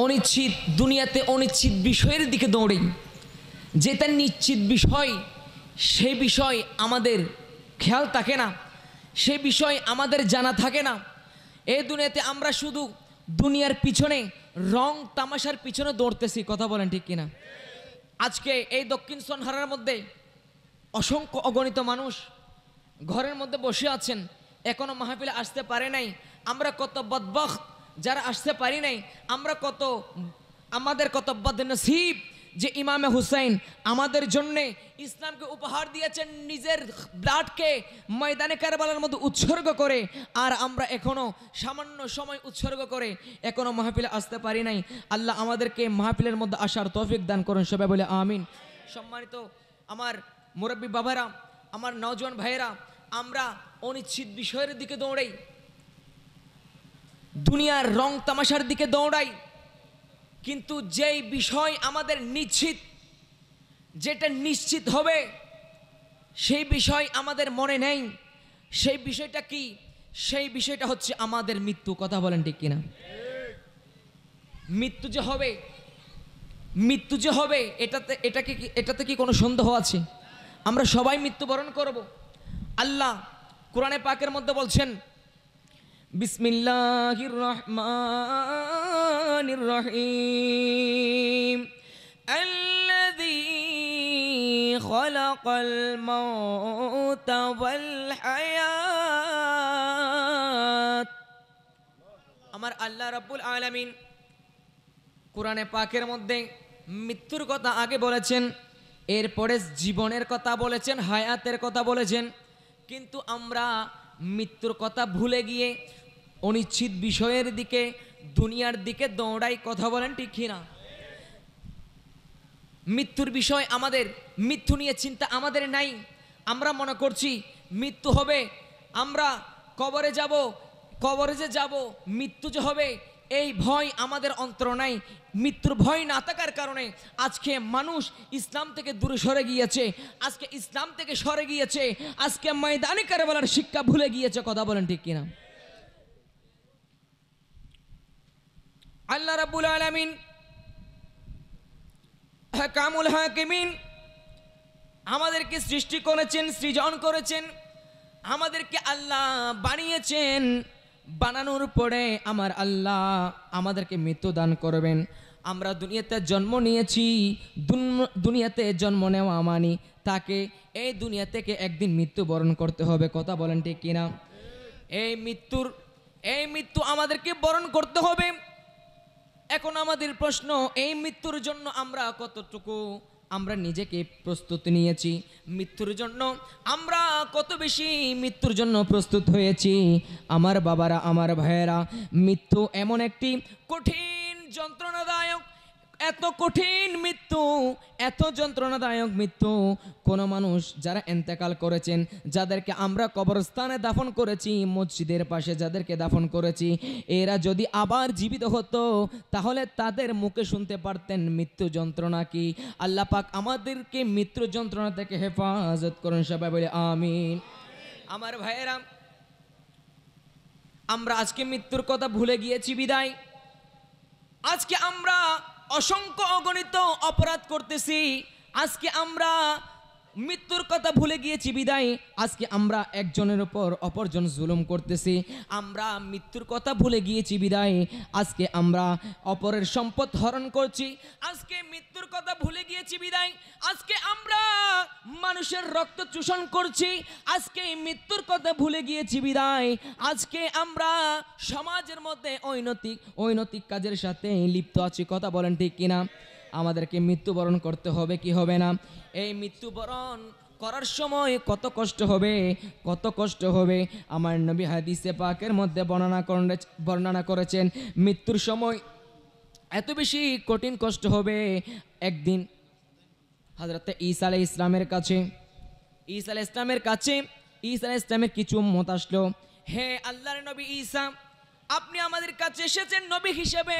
অনিশ্চিত দুনিয়াতে অনিশ্চিত বিষয়ের দিকে দৌড়েই, যেটা নিশ্চিত বিষয় সেই বিষয় আমাদের খেয়াল থাকে না, সে বিষয় আমাদের জানা থাকে না। এই দুনিয়াতে আমরা শুধু দুনিয়ার পিছনে রং তামাশার পিছনে দৌড়তেছি, কথা বলেন ঠিক কিনা? আজকে এই দক্ষিণ সন্হারার মধ্যে অসংখ্য অগণিত মানুষ ঘরের মধ্যে বসে আছেন, এখনো মাহফিলে আসতে পারে নাই। আমরা কত বদবখত যারা আসতে পারি নাই, আমরা আমাদের কত বদনসিব যে ইমামে হুসাইন আমাদের জন্যে ইসলামকে উপহার দিয়েছেন, নিজের ব্লাডকে ময়দানে কারবালার মধ্যে উৎসর্গ করে, আর আমরা এখনও সামান্য সময় উৎসর্গ করে এখনও মাহফিলে আসতে পারি নাই। আল্লাহ আমাদেরকে মাহফিলের মধ্যে আসার তৌফিক দান করুন, সবাই বলে আমিন। সম্মানিত আমার মুরব্বী বাবারা, আমার নওজোয়ান ভাইয়েরা, আমরা অনিশ্চিত বিষয়ের দিকে দৌড়াই, দুনিয়ার রং তামাশার দিকে দৌড়াই, কিন্তু যেই বিষয় আমাদের নিশ্চিত, যেটা নিশ্চিত হবে সেই বিষয় আমাদের মনে নেই। সেই বিষয়টা কি? সেই বিষয়টা হচ্ছে আমাদের মৃত্যু, কথা বলেন ঠিক কিনা? মৃত্যু যে হবে, মৃত্যু যে হবে, এটাতে কি কোনো সন্দেহ আছে? আমরা সবাই মৃত্যুবরণ করব। আল্লাহ কোরআনে পাকের মধ্যে বলছেন, বিসমিল্লাহির রহমানির রহিম, আল্লাযী খালাকাল মাউতা ওয়াল হায়াত। আমার আল্লাহ রাব্বুল আলামিন কোরআনে পাকের মধ্যে মৃত্যুর কথা আগে বলেছেন, এরপরে জীবনের কথা বলেছেন, হায়াতের কথা বলেছেন, কিন্তু আমরা মৃত্যুর কথা ভুলে গিয়ে অনিশ্চিত বিষয়ের দিকে, দুনিয়ার দিকে দৌড়াই, কথা বলেন ঠিক কিনা? মৃত্যুর বিষয় আমাদের, মৃত্যু নিয়ে চিন্তা আমাদের নাই। আমরা মনে করছি মৃত্যু হবে, আমরা কবরে যাব, কবরে যে যাব, মৃত্যু যে হবে, এই ভয় আমাদের অন্তর নাই। মৃত্যুর ভয় না থাকার কারণে আজকে মানুষ ইসলাম থেকে দূরে সরে গিয়েছে, আজকে ইসলাম থেকে সরে গিয়েছে, আজকে ময়দানে কারবালার শিক্ষা ভুলে গিয়েছে, কথা বলেন ঠিক কিনা? আল্লাহ রাব্বুল আলামিন হাকামুল হাকিমিন আমাদেরকে সৃষ্টি করেছেন, সৃজন করেছেন, আমাদেরকে আল্লাহ বানিয়েছেন। বানানোর পরে আমার আল্লাহ আমাদেরকে মৃত্যু দান করবেন। আমরা দুনিয়াতে জন্ম নিয়েছি, দুনিয়াতে জন্ম নেওয়া মানি তাকে এই দুনিয়া থেকে একদিন মৃত্যুবরণ করতে হবে, কথা বলেন ঠিক কিনা? এই মৃত্যু আমাদেরকে বরণ করতে হবে। এখন আমাদের প্রশ্ন, এই মৃত্যুর জন্য আমরা কতটুকু আমরা নিজেকে প্রস্তুত নিয়েছি? মৃত্যুর জন্য আমরা কত বেশি মৃত্যুর জন্য প্রস্তুত হয়েছি? আমার বাবারা, আমার ভাইয়েরা, মৃত্যু এমন একটি কঠিন যন্ত্রণাদায়ক, এত কঠিন মৃত্যু, এত যন্ত্রণাদায়ক মৃত্যু, কোনো মানুষ যারা ইন্তেকাল করেছেন, যাদেরকে আমরা কবরস্থানে দাফন করেছি, মসজিদের পাশে যাদেরকে দাফন করেছি, এরা যদি আবার জীবিত হতো তাহলে তাদের মুখে শুনতে পারতেন মৃত্যু যন্ত্রণা কি। আল্লাহ পাক আমাদেরকে মৃত্যু যন্ত্রণা থেকে হেফাজত করুন, সবাই বলে আমিন। আমার ভাইয়েরা, আমরা আজকে মৃত্যুর কথা ভুলে গিয়েছি বিদায় আজকে আমরা অসংখ্য অগণিত অপরাধ করতেছি। আজকে আমরা মৃত্যুর কথা ভুলে গিয়েছি বিদায় আজকে আমরা একজনের উপর অপরজন জুলুম করতেছি। আমরা মৃত্যুর কথা ভুলে গিয়েছি বিদায় আজকে আমরা অপরের সম্পদ হরণ করছি। আজকে মৃত্যুর কথা ভুলে গিয়েছি বিদায় আজকে আমরা মানুষের রক্ত চূষণ করছি। আজকে মৃত্যুর কথা ভুলে গিয়েছি বিদায় আজকে আমরা সমাজের মধ্যে অনৈতিক কাজের সাথে লিপ্ত আছি, কথা বলেন ঠিক কিনা? আমাদেরকে মৃত্যুবরণ করতে হবে কি হবে না? এই মৃত্যুবরণ করার সময় কত কষ্ট হবে, কত কষ্ট হবে। আমার নবী হাদিসে পাকের মধ্যে বর্ণনা করেছেন মৃত্যুর সময় এত বেশি কঠিন কষ্ট হবে। একদিন হযরত ঈসা আলাইহিস ইসলামের কিছু উম্মত আসলো, হে আল্লাহর নবী ঈসা, আপনি আমাদের কাছে এসেছেন নবী হিসেবে,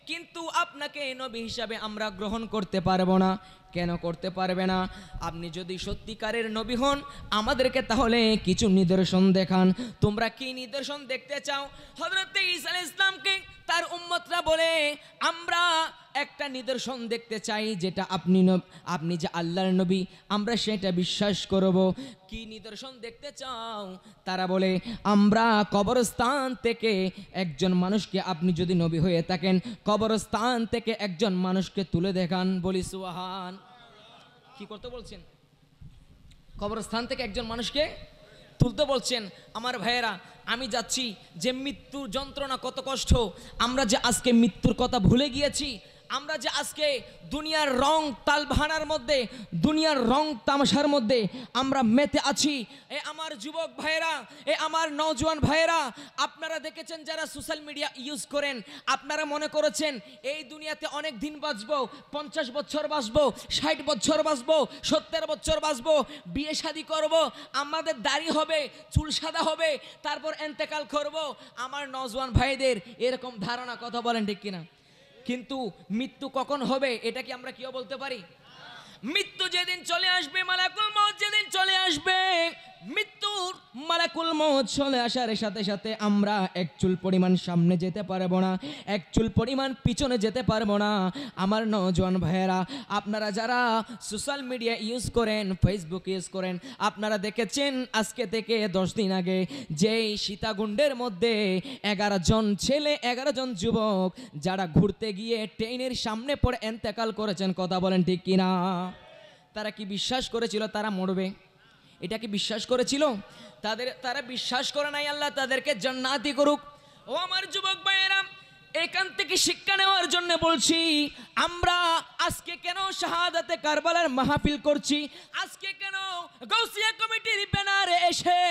কিন্তু আপনাকে নবী হিসাবে আমরা গ্রহণ করতে পারবো না। কেন করতে পারবে না? আপনি যদি সত্যিকারের নবী হন আমাদেরকে তাহলে কিছু নিদর্শন দেখান। তোমরা কি নিদর্শন দেখতে চাও? হযরত ঈসা আলাইহিস সালামকে তার উম্মতরা বলে, আমরা একটা নিদর্শন দেখতে চাই, যেটা আপনি যে আল্লাহর নবী, আমরা সেটা বিশ্বাস করব। কি নিদর্শন দেখতে চাও? তারা বলে, আমরা কবরস্থান থেকে একজন মানুষকে, আপনি যদি নবী হয়ে থাকেন, কবরস্থান থেকে একজন মানুষকে তুলে দেখান। বলি সুবহান। কি করতে বলছেন? কবরস্থান থেকে একজন মানুষকে তুলতে বলছেন। আমার ভাইয়েরা, আমি যাচ্ছি যে মৃত্যুর যন্ত্রণা কত কষ্ট, আমরা যে আজকে মৃত্যুর কথা ভুলে গিয়েছি, আমরা যে আজকে দুনিয়ার রং তালবাহানার মধ্যে, দুনিয়ার রং তামাশার মধ্যে আমরা মেতে আছি। এ আমার যুবক ভাইয়েরা, এ আমার নওজোয়ান ভাইয়েরা, আপনারা দেখেছেন যারা সোশ্যাল মিডিয়া ইউজ করেন, আপনারা মনে করেছেন এই দুনিয়াতে অনেক দিন বাঁচবো, 50 বছর বাঁচবো, 60 বছর বাঁচবো, 70 বছর বাঁচবো, বিয়ে শাদী করব, আমাদের দাড়ি হবে, চুল সাদা হবে, তারপর এন্তেকাল করব। আমার নওজোয়ান ভাইদের এরকম ধারণা, কথা বলেন ঠিক কিনা? কিন্তু মৃত্যু কখন হবে এটা কি আমরা কেউ বলতে পারি? মৃত্যু যেদিন চলে আসবে, মালাকুল মউত যেদিন চলে আসবে, মৃত্যুর মালাকুল মউত চলে আসার সাথে সাথে আমরা এক চুল পরিমাণ সামনে যেতে পারবো না, এক চুল পরিমাণ পিছনে যেতে পারবো না। আমার নওজোয়ান ভাইয়েরা, আপনারা যারা সোশ্যাল মিডিয়া ইউজ করেন, ফেসবুক ইউজ করেন, আপনারা দেখেছেন আজকে থেকে 10 দিন আগে যেই সীতাকুণ্ডের মধ্যে 11 জন ছেলে, 11 জন যুবক যারা ঘুরতে গিয়ে ট্রেনের সামনে পড়ে এন্তেকাল করেছেন। কথা বলেন ঠিক কিনা? তারা কি বিশ্বাস করেছিল তারা মরবে? এটা কি বিশ্বাস করেছিল? তারা বিশ্বাস করে নাই। আল্লাহ তাদেরকে জান্নাতি করুক। ও আমার যুবক ভাইয়েরা, এখান থেকে শিক্ষা নেওয়ার জন্য বলছি, আমরা আজকে কেন শাহাদাতে কারবালার মাহফিল করছি? আজকে কেন গাউসিয়া কমিটির ব্যানারে এসে,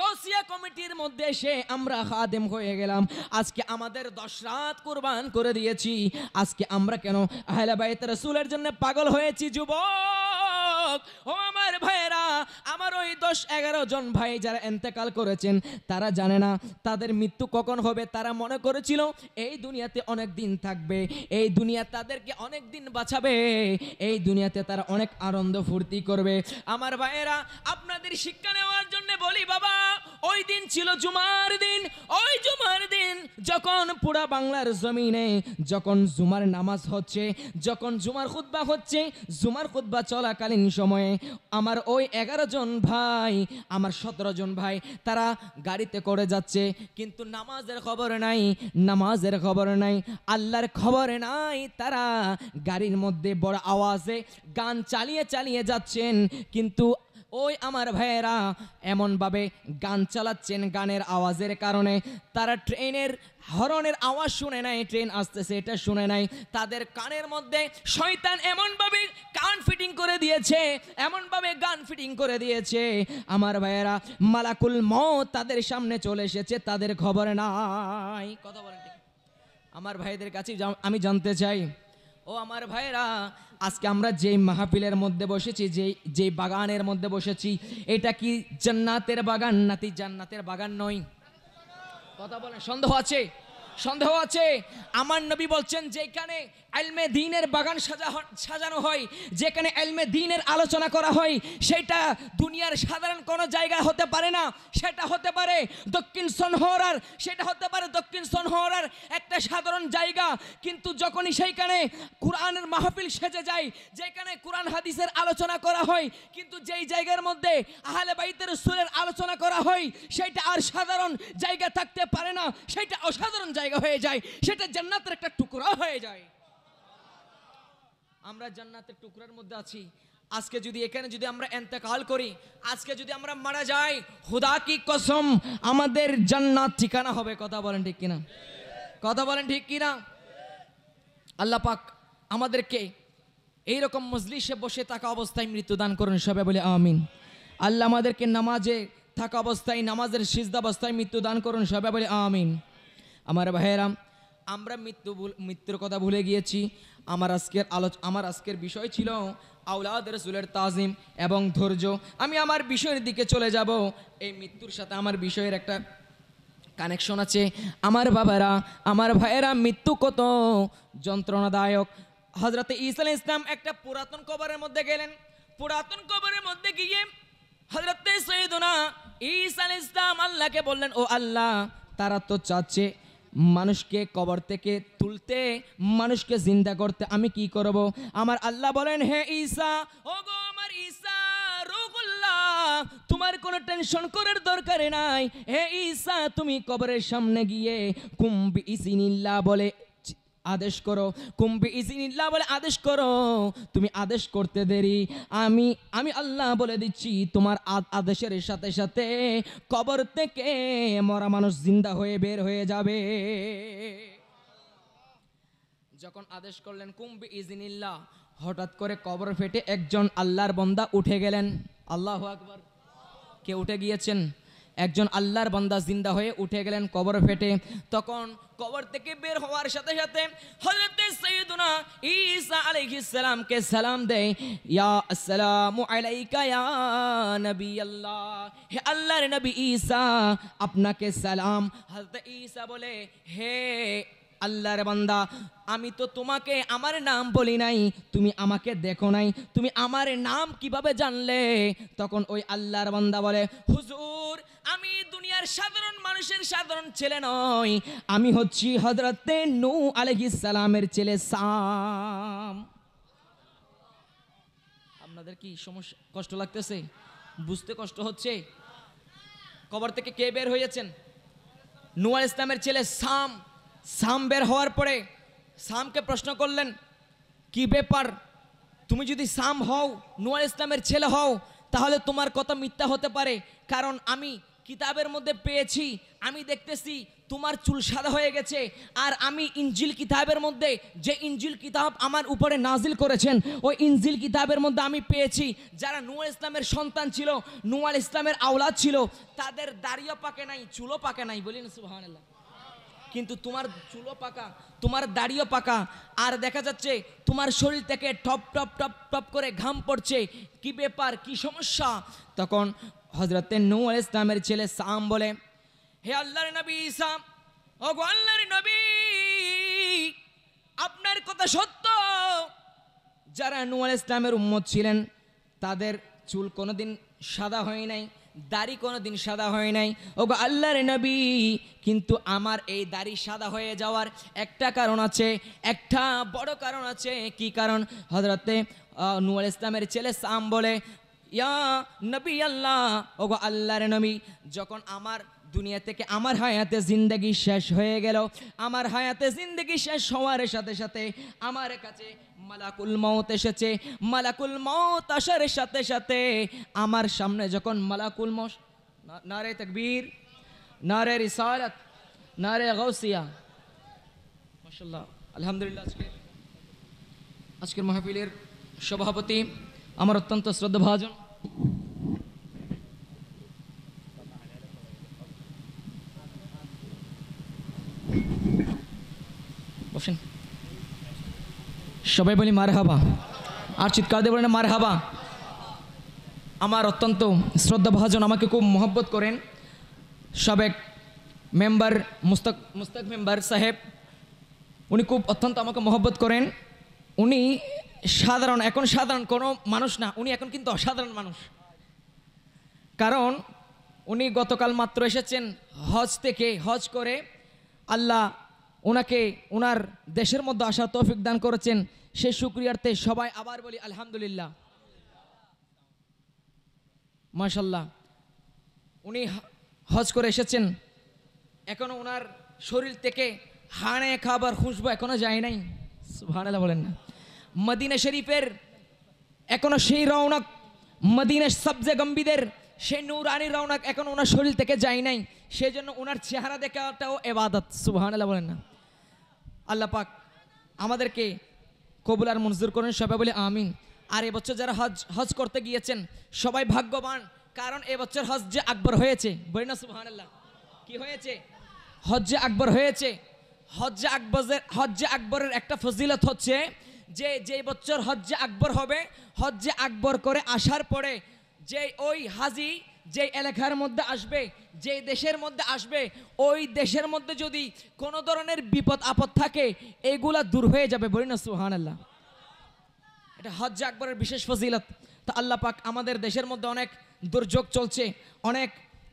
গাউসিয়া কমিটির মধ্যে এসে আমরা খাদেম হয়ে গেলাম? আজকে আমাদের 10 রাত কুরবান করে দিয়েছি। আজকে আমরা কেন আহলে বাইত রাসূলের জন্য পাগল হয়েছি? যুবক ও আমার ভাইয়েরা, আমার ওই 10-11 জন ভাই যারা ইন্তেকাল করেছেন, তারা জানে না তাদের মৃত্যু কখন হবে। তারা মনে করেছিল এই দুনিয়াতে অনেক দিন থাকবে, এই দুনিয়া তাদেরকে অনেক দিন বাঁচাবে, এই দুনিয়াতে তারা অনেক আনন্দ ফুর্তি করবে। আমার ভাইয়েরা, আপনাদের শিক্ষা নেওয়ার জন্য বলি, বাবা, ওই দিন ছিল জুমার দিন। ওই জুমার দিন যখন পুরা বাংলার জমিনে যখন জুমার নামাজ হচ্ছে, যখন জুমার খুতবা হচ্ছে, জুমার খুতবা চলাকালীন সময়ে আমার ওই 11 জন ভাই, আমার 17 জন ভাই, তারা গাড়িতে করে যাচ্ছে, কিন্তু নামাজের খবর নাই, নামাজের খবর নাই, আল্লাহর খবর নাই। তারা গাড়ির মধ্যে বড় আওয়াজে গান চালিয়ে চালিয়ে যাচ্ছেন, কিন্তু ওই আমার ভাইয়েরা এমনভাবে গান চালাচ্ছেন, গানের আওয়াজের কারণে তারা ট্রেনের হরনের আওয়াজ শুনে নাই, ট্রেন আসতেছে এটা শুনে নাই। তাদের কানের মধ্যে শয়তান এমনভাবে কান ফিটিং করে দিয়েছে, এমনভাবে গান ফিটিং করে দিয়েছে, আমার ভাইয়েরা, মালাকুল মউত তাদের সামনে চলে এসেছে, তাদের খবর নাই। কথা বলেন ঠিক? আমার ভাইদের কাছে আমি জানতে চাই, ও আমার ভাইরা, আজকে আমরা যেই মাহফিলের মধ্যে বসেছি, যেই বাগানের মধ্যে বসেছি, এটা কি জান্নাতের বাগান নাকি জান্নাতের বাগান নয়? কথা বলেন, সন্দেহ আছে? সন্দেহ আছে? আমার নবী বলছেন, যেখানে ইলমে দ্বীনের বাগান সাজানো হয়, যেখানে ইলমে দ্বীনের আলোচনা করা হয়, সেটা দুনিয়ার সাধারণ কোনো জায়গা হতে পারে না। সেটা হতে পারে দক্ষিণ সনহরার, সেটা হতে পারে দক্ষিণ সনহরার একটা সাধারণ জায়গা, কিন্তু যখনই সেইখানে কোরআনের মাহফিল সেজে যায়, যেখানে কোরআন হাদিসের আলোচনা করা হয়, কিন্তু যেই জায়গার মধ্যে আহলে বাইতের রাসূলের আলোচনা করা হয়, সেটা আর সাধারণ জায়গা থাকতে পারে না, সেটা অসাধারণ জায়গা হয়ে যায়, সেটা জান্নাতের একটা টুকরা হয়ে যায়। আমরা জান্নাতের টুকরার মধ্যে আছি। আজকে যদি এখানে যদি আমরা ইন্তেকাল করি, আজকে যদি আমরা মারা যাই, খোদা কি কসম আমাদের জান্নাত ঠিকানা হবে। কথা বলেন ঠিক কিনা? কথা বলেন ঠিক কিনা? আল্লাহ পাক আমাদেরকে এইরকম মজলিসে বসে থাকা অবস্থায় মৃত্যু দান করুন, সবাই বলে আমিন। আল্লাহ আমাদেরকে নামাজে থাকা অবস্থায়, নামাজের সিজদা অবস্থায় মৃত্যু দান করুন, সবাই বলে আমিন। আমার ভাইয়েরা, আমরা মৃত্যুর কথা ভুলে গিয়েছি। আমার আজকের বিষয় ছিল আওলাদ রাসূলের তাজিম এবং ধৈর্য। আমি আমার বিষয়ের দিকে চলে যাব। এই মৃত্যুর সাথে আমার বিষয়ের একটা কানেকশন আছে। আমার বাবারা, আমার ভাইয়েরা, মৃত্যু কত যন্ত্রণাদায়ক। হযরতে ঈসা আলাইহিস সালাম একটা পুরাতন কবরের মধ্যে গেলেন। পুরাতন কবরের মধ্যে গিয়ে হযরতে সাইয়েদনা ঈসা আলাইহিস সালাম আল্লাহকে বললেন, ও আল্লাহ, তারা তো চাচ্ছে মানুষকে কবর থেকে তুলতে, মানুষকে জিন্দা করতে আমি কি করব? আমার আল্লাহ বলেন, হে ঈসা, ওগো আমার ঈসা রুহুল্লাহ, তোমার কোনো টেনশন করার দরকার নাই। হে ঈসা, তুমি কবরের সামনে গিয়ে কুম্বি ইসিনিল্লাহ বলে আদেশ করো, কুম্বি ইসিনিল্লাহ বলে আদেশ করো। তুমি আদেশ করতে দেরি, আমি আল্লাহ বলে দিচ্ছি, তোমার আদেশের সাথে সাথে কবর থেকে মরা মানুষ জিন্দা হয়ে বের হয়ে যাবে। যখন আদেশ করলেন কুম্বি ইসিনিল্লাহ, হঠাৎ করে কবর ফেটে একজন আল্লাহর বান্দা উঠে গেলেন। আল্লাহু আকবার। কে উঠে গিয়েছেন? একজন আল্লাহর বান্দা জিন্দা হয়ে উঠে গেলেন কবর ফেটে। তখন কবর থেকে বের হওয়ার সাথে সাথে হযরত সাইয়্যিদুনা ঈসা আলাইহিস সালামকে সালাম দেয়, ইয়া আসসালামু আলাইকা ইয়া নবী আল্লাহ, হে আল্লাহর নবী ঈসা, আপনাকে সালাম। হযরত ঈসা বলে, হে আল্লাহর বান্দা, আমি তো তোমাকে আমার নাম বলি নাই, তুমি আমাকে দেখো নাই, তুমি আমার নাম কিভাবে জানলে? তখন ওই আল্লাহর বান্দা বলে, হুজুর, আমি দুনিয়ার সাধারণ মানুষের সাধারণ ছেলে নই, আমি হচ্ছি হযরতে নূহ আলাইহিস সালামের ছেলে সাম। আপনাদের কি সমস্যা, কষ্ট লাগতেছে? বুঝতে কষ্ট হচ্ছে? কবর থেকে কে বের হয়েছেন? নূহ আলাইহিস সালামের ছেলে সাম। সাম বের হওয়ার পরে সামকে প্রশ্ন করলেন, কি ব্যাপার, তুমি যদি সাম হও, নূহ আলাইহিস সালামের ছেলে হও, তাহলে তোমার কথা মিথ্যা হতে পারে, কারণ আমি কিতাবের মধ্যে পেয়েছি, আমি দেখতেছি তোমার চুল সাদা হয়ে গেছে, আর আমি ইনজিল কিতাবের মধ্যে, যে ইনজিল কিতাব আমার উপরে নাজিল করেছেন, ওই ইনজিল কিতাবের মধ্যে আমি পেয়েছি যারা নূহ আলাইহিস সালামের সন্তান ছিল, নূহ আলাইহিস সালামের আওলাদ ছিল, তাদের দাড়িও পাকে নাই, চুলও পাকে নাই। বলিন সুবহানাল্লাহ। কিন্তু তোমার চুলও পাকা, তোমার দাড়িও পাকা, আর দেখা যাচ্ছে তোমার শরীর থেকে টপ টপ টপ টপ করে ঘাম পড়ছে, কি ব্যাপার, কি সমস্যা? তখন হযরতে নূহ আলাইহিস সালামের ছেলে সাম বলে, হে আল্লাহর নবী ঈসা, ওগো আল্লাহর নবী, আপনার কথা সত্য, যারা নূহ আলাইহিস সালামের উম্মত ছিলেন তাদের চুল কোনোদিন সাদা হয় নাই, দাড়ি কোনোদিন সাদা হয় নাই। ওগো আল্লাহর নবী, কিন্তু আমার এই দাড়ি সাদা হয়ে যাওয়ার একটা কারণ আছে, একটা বড় কারণ আছে। কি কারণ? হযরতে নূহ আলাইহিস সালামের ছেলে সাম বলে, ইয়া নবী আল্লাহ, ওগো আল্লাহর নবী, যখন আমার দুনিয়া থেকে আমার হায়াতে জিন্দেগি শেষ হয়ে গেল, আমার হায়াতে জিন্দেগি শেষ হওয়ার সাথে সাথে আমার কাছে মালাকুল মউত এসেছে। মালাকুল মউত আসার সাথে সাথে আমার সামনে যখন মালাকুল মউত, নারে তাকবীর, নারে রিসালাত, নারে গাউসিয়া, মাশাআল্লাহ, আলহামদুলিল্লাহ। আজকের মাহফিলের সভাপতি আমার অত্যন্ত শ্রদ্ধাভাজন সবাই বলি মারহাবা, আর চিৎকার দিয়ে বলেন মারহাবা। আমার অত্যন্ত শ্রদ্ধাভাজন, আমাকে খুব মহব্বত করেন সাবেক মেম্বার মুস্তাক মেম্বার সাহেব, উনি খুব অত্যন্ত আমাকে মহব্বত করেন। উনি সাধারণ, এখন সাধারণ কোনো মানুষ না, উনি এখন কিন্তু অসাধারণ মানুষ। কারণ উনি গতকাল মাত্র এসেছেন হজ থেকে, হজ করে আল্লাহ ওনাকে ওনার দেশের মধ্যে আসার তৌফিক দান করেছেন। সে শুকরিয়ার্থে সবাই আবার বলি আলহামদুলিল্লাহ, মাশাল্লাহ। উনি হজ করে এসেছেন, এখনো ওনার শরীর থেকে হাড়ে খাবার খুশবু এখনো যায় নাই। সুবহানাল্লাহ বলেন না। মদিনা শরীফের এখনো সেই রওনক, মদিনার সবজে গম্বিদের সেই নূরানি রওনক এখনো ওনার শরীর থেকে যায় নাই, সেই জন্য ওনার চেহারা দেখাটাও ইবাদত। সুবহানাল্লাহ বলেন না। আল্লাহ পাক আমাদেরকে কবুল আর মঞ্জুর করেন, সবাই বলে আমিন। আর এবছর যারা হজ করতে গিয়েছেন সবাই ভাগ্যবান, কারণ এবছর হজ্জে আকবর হয়েছে। বলি না সুবহানাল্লাহ। কি হয়েছে? হজ্জে আকবর হয়েছে। হজ্জে আকবরের একটা ফজিলত হচ্ছে যে বছর হজ্জে আকবর হবে, হজ্জে আকবর করে আসার পরে যে ওই হাজি যে এলাকার মধ্যে আসবে, যে দেশের মধ্যে আসবে, ওই দেশের মধ্যে যদি কোনো ধরনের বিপদ আপদ থাকে এগুলা দূর হয়ে যাবে। বলি না সুবহানাল্লাহ। এটা হজ্জে আকবরের বিশেষ ফজিলত। তা আল্লাহ পাক আমাদের দেশের মধ্যে অনেক দুর্যোগ চলছে, অনেক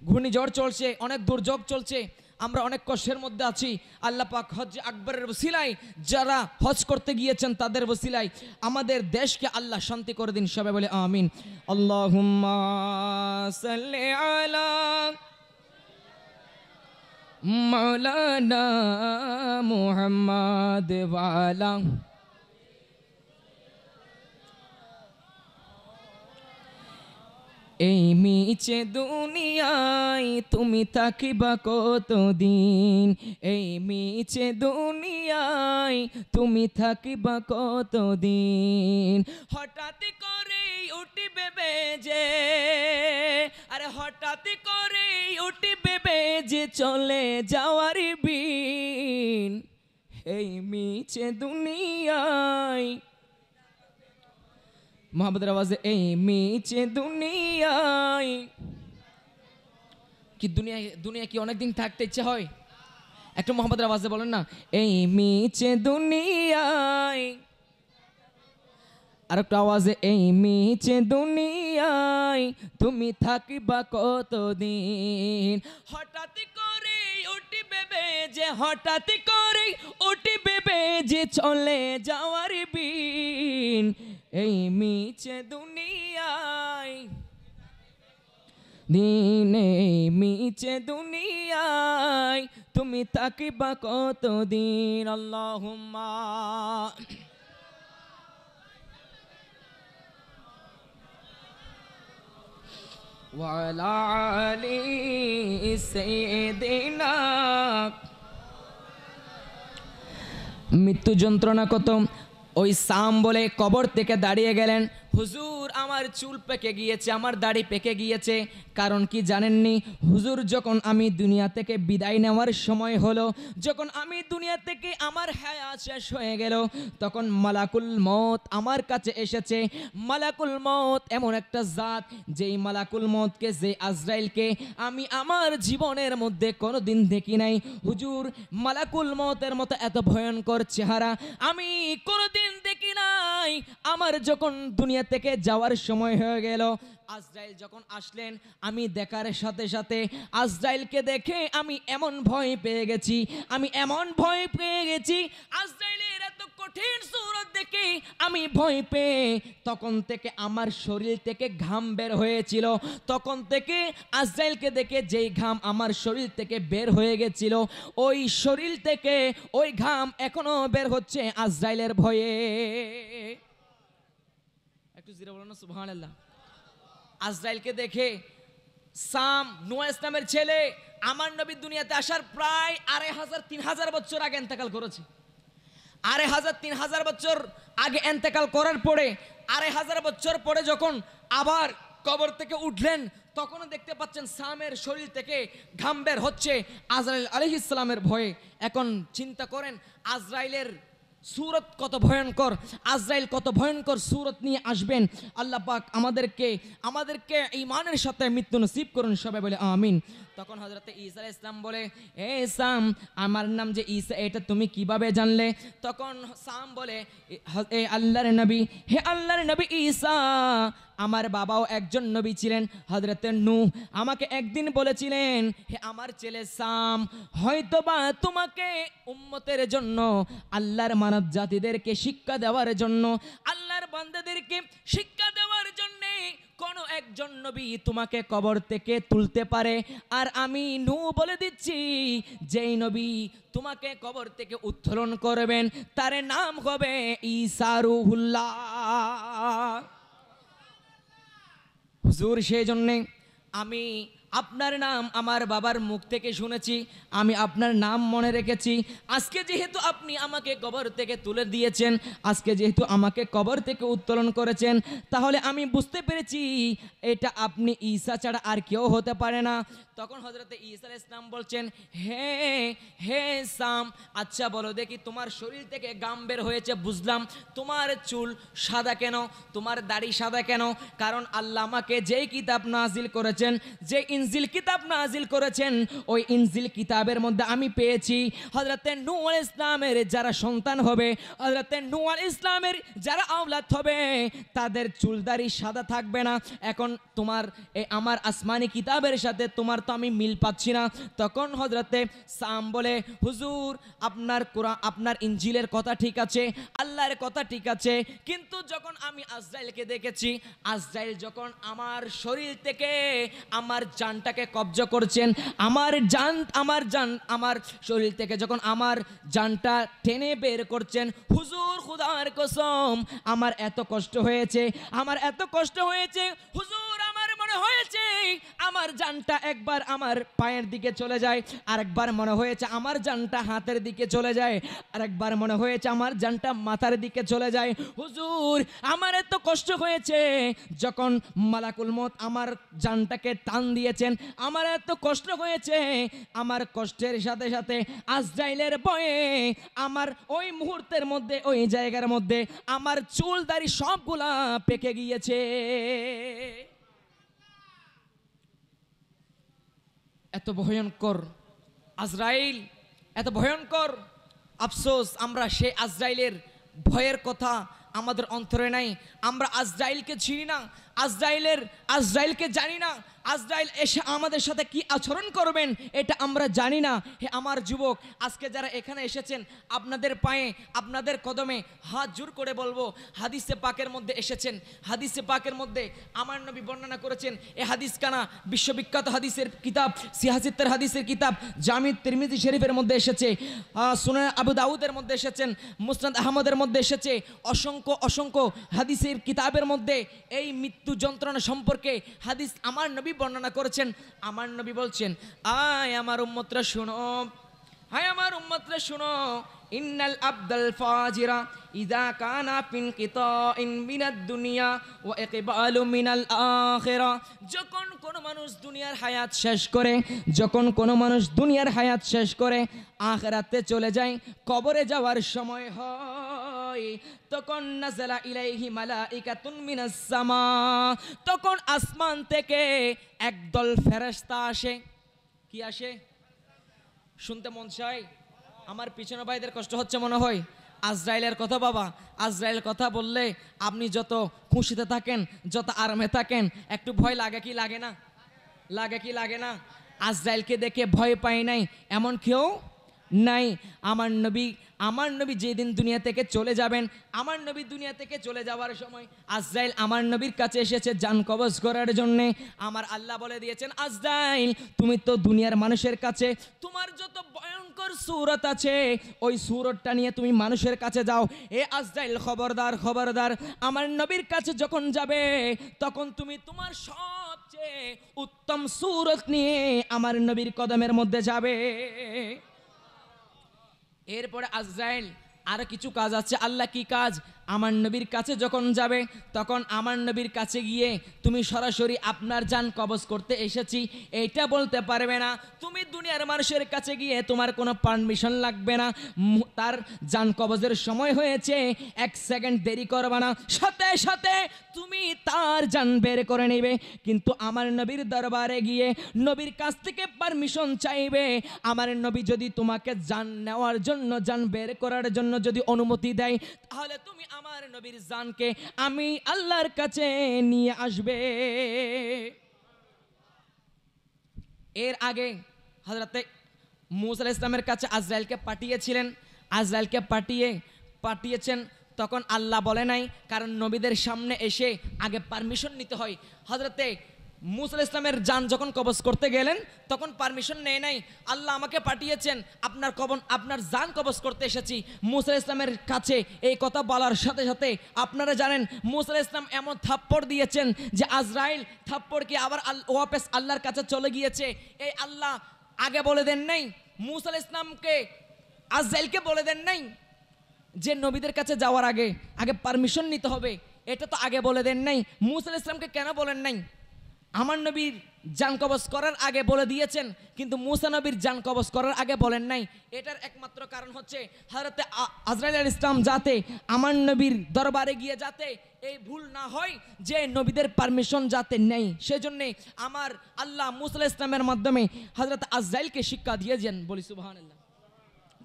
ঘূর্ণিঝড় চলছে, অনেক দুর্যোগ চলছে। আমরা অনেক কষ্টের মধ্যে আছি। আল্লাহ পাক হজ আকবরের ওসিলায় যারা হজ করতে গিয়েছেন তাদের ওসিলায় আমাদের দেশকে আল্লাহ শান্তি করে দিন, সবাই বলে আমিন। আল্লাহুম্মা সাল্লি আলা মাওলানা মুহাম্মাদ ওয়া আলা এই মিছে দুনিয়ায় তুমি থাকিবা কতদিন, এই মিছে দুনিয়ায় তুমি থাকিবা কতদিন। হঠাৎ করে উঠিবে বেজে, আরে হঠাৎ করে উঠিবে বেজে চলে যাওয়ার বিন, এই মিছে দুনিয়ায় মোহাম্মদের আওয়াজে এই মিছে দুনিয়ায়। কি দুনিয়া কি অনেকদিন থাকতে ইচ্ছে হয়? একটু মোহাম্মদের আওয়াজে বলেন না, এই মিছে দুনিয়ায়। আর একটা আওয়াজে এই মিছে দুনিয়ায় তুমি থাকিবা কতদিন। হঠাৎ করে উঠিবে বেজে, হঠাৎ করে উঠিবে বেজে চলে যাওয়ার বিন, এই মিছে দুনিয়ায় দিন, এই মিছে দুনিয়ায় তুমি থাকিবা কতদিন। আল্লাহুম্মা ওয়া আলা আলি সাইয়্যিদিনা। মৃত্যু যন্ত্রণা কত। ওই সাম বলে কবর থেকে দাঁড়িয়ে গেলেন, হুজুর আমার চুল পেকে গিয়েছে, আমার দাড়ি পেকে গিয়েছে। কারণ কি জানেননি? হুজুর যখন আমি দুনিয়া থেকে বিদায় নেওয়ার সময় হলো, যখন আমি দুনিয়া থেকে আমার হায়াত শেষ হয়ে গেল, তখন মালাকুল মউত আমার কাছে এসেছে। মালাকুল মউত এমন একটা জাত, যেই মালাকুল মউতকে, যে আজরাইলকে আমি আমার জীবনের মধ্যে কোনোদিন দেখি নাই। হুজুর মালাকুল মউতের মতো এত ভয়ঙ্কর চেহারা আমি কোনোদিন দেখি নাই। আমার যখন দুনিয়া থেকে যাওয়ার সময় হয়ে গেল, আজরাইল যখন আসলেন, আমি দেখার সাথে সাথে আজরাইলকে দেখে আমি এমন ভয় পেয়ে গেছি, আমি এমন ভয় পেয়ে গেছি। আজরাইলের এত কঠিন সূরত দেখে আমি ভয় পেয়ে তখন থেকে আমার শরীর থেকে ঘাম বের হয়েছিল। তখন থেকে আজরাইলকে দেখে যেই ঘাম আমার শরীর থেকে বের হয়ে গেছিল, ওই শরীর থেকে ওই ঘাম এখনো বের হচ্ছে আজরাইলের ভয়ে। একটু জিরা বলো না সুবহানাল্লাহ। আজরাইলকে দেখে সাম, নূহ ইসলামের ছেলে, আমার নবী দুনিয়াতে আসার প্রায় 2500-3000 বছর আগে ইন্তেকাল করেছে। 2500-3000 বছর আগে ইন্তেকাল করার পরে 2500 বছর পরে যখন আবার কবর থেকে উঠলেন, তখনও দেখতে পাচ্ছেন সামের শরীর থেকে ঘাম বের হচ্ছে আজরাইল আলাইহিস সালামের ভয়ে। এখন চিন্তা করেন আজরাইলের সূরত কত ভয়ঙ্কর, আজরাইল কত ভয়ঙ্কর সূরত নিয়ে আসবেন। আল্লাহ পাক আমাদেরকে ঈমানের সাথে মৃত্যু নসিব করুন, সবাই বলে আমিন। তখন হযরত ঈসা আলাইহিস সালাম বলে, এ সাম আমার নাম যে ঈসা, এটা তুমি কিভাবে জানলে? তখন সাম বলে, হে আল্লাহর নবী, হে আল্লাহর নবী ঈসা, আমার বাবাও একজন নবী ছিলেন, হযরত নূহ। আমাকে একদিন বলেছিলেন, হে আমার ছেলে সাম, হয়তোবা তোমাকে উম্মতের জন্য, আল্লাহর মানব জাতিদেরকে শিক্ষা দেওয়ার জন্য, আল্লাহর বান্দাদেরকে শিক্ষা দেওয়ার জন্য কোন একজন নবী তোমাকে কবর থেকে তুলতে পারে। আর আমি নূহ বলে দিচ্ছি, যেই নবী তোমাকে কবর থেকে উত্তোলন করবেন তার নাম হবে ঈসা রূহুল্লাহ। হুজুর সেই জন্যে আমি আপনার নাম আমার বাবার মুখ থেকে শুনেছি, আমি আপনার নাম মনে রেখেছি। আজকে যেহেতু আপনি আমাকে কবর থেকে তুলে দিয়েছেন, আজকে যেহেতু আমাকে কবর থেকে উত্তোলন করেছেন, তাহলে আমি বুঝতে পেরেছি এটা আপনি ঈসা ছাড়া আর কেউ হতে পারে না। তখন হযরত ঈসা আলাইহিস সালাম বলছেন, হে হে সাম, আচ্ছা বলো দেখি, তোমার শরীর থেকে ঘাম বের হয়েছে বুঝলাম, তোমার চুল সাদা কেন, তোমার দাড়ি সাদা কেন? কারণ আল্লাহ আমাকে যেই কিতাব নাজিল করেছেন, যে ইনজিল কিতাব নাজিল করেছেন, ওই ইনজিল কিতাবের মধ্যে আমি পেয়েছি হযরতে নূহ আলাইহিস সালামের যারা সন্তান হবে, হযরতে নূহ আলাইহিস সালামের যারা আওলাদ হবে, তাদের চুলদারি সাদা থাকবে না। এখন তোমার আমার আসমানি কিতাবের সাথে তোমার তো আমি মিল পাচ্ছি না। তখন হযরতে সাম বলে, হুজুর আপনার কোরআন, আপনার ইনজিলের কথা ঠিক আছে, আল্লাহর কথা ঠিক আছে, কিন্তু যখন আমি আজরাইলকে দেখেছি, আজরাইল যখন আমার শরীর থেকে আমার জানটাকে কব্জা করছেন, আমার শরীর থেকে যখন আমার জানটা টেনে বের করছেন, হুজুর খুদার কসম আমার এত কষ্ট হয়েছে, আমার এত কষ্ট হয়েছে হুজুর, আমার মনে হয়েছে আমার জানটা একবার আমার পায়ের দিকে চলে যায়, আরেকবার মনে হয়েছে আমার জানটা হাতের দিকে চলে যায়, আরেকবার মনে হয়েছে আমার জানটা মাথার দিকে চলে যায়। হুজুর আমার এত কষ্ট হয়েছে, যখন মালাকুল মউত আমার জানটাকে টান দিয়েছেন, আমার এত কষ্ট হয়েছে, আমার কষ্টের সাথে সাথে আজরাইলের ভয়ে আমার ওই মুহূর্তের মধ্যে, ওই জায়গার মধ্যে আমার চুল দাড়ি সবগুলা পেকে গিয়েছে। এত ভয়ঙ্কর আজরাইল, এত ভয়ঙ্কর। আফসোস আমরা সেই আজরাইলের ভয়ের কথা আমাদের অন্তরে নাই। আমরা আজরাইলকে চিনি না, আজরাইলকে জানি না। আজরাইল এসে আমাদের সাথে কি আচরণ করবেন এটা আমরা জানি না। হে আমার যুবক, আজকে যারা এখানে এসেছেন, আপনাদের পায়ে, আপনাদের কদমে হাত জোর করে বলবো, হাদিসে পাকের মধ্যে এসেছেন, হাদিসে পাকের মধ্যে আমার নবী বর্ণনা করেছেন। এই হাদিস কানা বিশ্ববিখ্যাত হাদিসের কিতাব সিহাসিত্তের হাদিসের কিতাব জামি তিরমিজি শরীফের মধ্যে এসেছে, সুনান আবু দাউদের মধ্যে এসেছেন, মুসনাদ আহমদের মধ্যে এসেছে। অসংখ্য হাদিসের কিতাবের মধ্যে এই মৃত্যু যন্ত্রণা সম্পর্কে হাদিস আমার নবী বর্ণনা করেছেন। আমার নবী বলছেন, আয় আমার উম্মতরা শুনো, হায় আমার উম্মতরা শুনো, ইন্নাল আবদাল ফাজিরা ইযা কানা ফিন কিতাইন মিনাদ দুনিয়া ওয়া ইকবালু মিনাল আখিরা। যখন কোন মানুষ দুনিয়ার হায়াত শেষ করে, যখন কোন মানুষ দুনিয়ার হায়াত শেষ করে আখিরাতে চলে যায়, কবরে যাওয়ার সময় হয়, তখন নাযালা ইলাইহি মালাইকাতুন মিনাস সামা, তখন আসমান থেকে একদল ফেরেশতা আসে। কি আসে? শুনতে মন চাই? আমার পিছনে ভাইদের কষ্ট হচ্ছে মনে হয়। আজরাইলের কথা বাবা, আজরাইল কথা বললে আপনি যত খুশিতে থাকেন, যত আরামে থাকেন, একটু ভয় লাগে কি লাগে না? লাগে কি লাগে না? আজরাইলকে দেখে ভয় পাই নাই এমন কেউ নাই। আমার নবী যেদিন দুনিয়া থেকে চলে যাবেন, আমার নবী দুনিয়া থেকে চলে যাওয়ার সময় আজরাইল আমার নবীর কাছে এসেছে জান কবজ করার জন্য। আমার আল্লাহ বলে দিয়েছেন, আজরাইল তুমি তো দুনিয়ার মানুষের কাছে তোমার যত ভয়ঙ্কর সূরত আছে ওই সূরতটা নিয়ে তুমি মানুষের কাছে যাও। এ আজরাইল খবরদার, খবরদার, আমার নবীর কাছে যখন যাবে তখন তুমি তোমার সবচেয়ে উত্তম সূরত নিয়ে আমার নবীর কদমের মধ্যে যাবে। এরপরে আজরাইল আরো কিছু কাজ আছে। আল্লাহ কি কাজ? আমার নবীর কাছে যখন যাবে তখন আমার নবীর কাছে গিয়ে তুমি সরাসরি আপনার জান কবজ করতে এসেছি এইটা বলতে পারবে না। তুমি দুনিয়ার মানুষের কাছে গিয়ে তোমার কোনো পারমিশন লাগবে না। তার জান কবজের সময় হয়েছে, 1 সেকেন্ড দেরি করবে না, সাথে সাথে তুমি তার জান বের করে নেবে। কিন্তু আমার নবীর দরবারে গিয়ে নবীর কাছ থেকে পারমিশন চাইবে। আমার নবী যদি তোমাকে জান নেওয়ার জন্য, জান বের করার জন্য যদি অনুমতি দেয়, তাহলে তুমি আমার নবীর জানকে আমি আল্লাহর কাছে নিয়ে আসবে। এর আগে হযরতে মূসা আলাইহিস সালামের কাছে আজরাইলকে পাঠিয়েছিলেন। আজরাইলকে পাঠিয়েছেন তখন আল্লাহ বলে নাই, কারণ নবীদের সামনে এসে আগে পারমিশন নিতে হয়। হযরতে মূসা আলাইহিস সালামের জান যখন কবজ করতে গেলেন তখন পারমিশন নেয় নাই। আল্লাহ আমাকে পাঠিয়েছেন, আপনার জান কবজ করতে এসেছি। মূসা আলাইহিস সালামের কাছে এই কথা বলার সাথে সাথে আপনারা জানেন মূসা আলাইহিস সালাম এমন থাপ্পড় দিয়েছেন যে আজরাইল থাপ্পড় কি আবার ওয়াপস আল্লাহর কাছে চলে গিয়েছে। এই আল্লাহ আগে বলে দেন নাই মূসা আলাইহিস সালামকে, আজরাইলকে বলে দেন নাই যে নবীদের কাছে যাওয়ার আগে পারমিশন নিতে হবে, এটা তো আগে বলে দেন নাই। মূসা আলাইহিস সালামকে কেন বলেন নাই? আমার নবীর জান কবজ করার আগে বলে দিয়েছেন, কিন্তু মূসা নবীর জান কবজ করার আগে বলেন নাই। এটার একমাত্র কারণ হচ্ছে হযরতে আজরাইল আলাইহিস সালাম যাতে আমার নবীর দরবারে গিয়ে যাতে এই ভুল না হয় যে নবীদের পারমিশন যাতে নেই, সেজন্যে আমার আল্লাহ মুসা আলাইহিস সালামের মাধ্যমে হযরত আজরাইলকে শিক্ষা দিয়েছেন, বলি সুবহানাল্লাহ।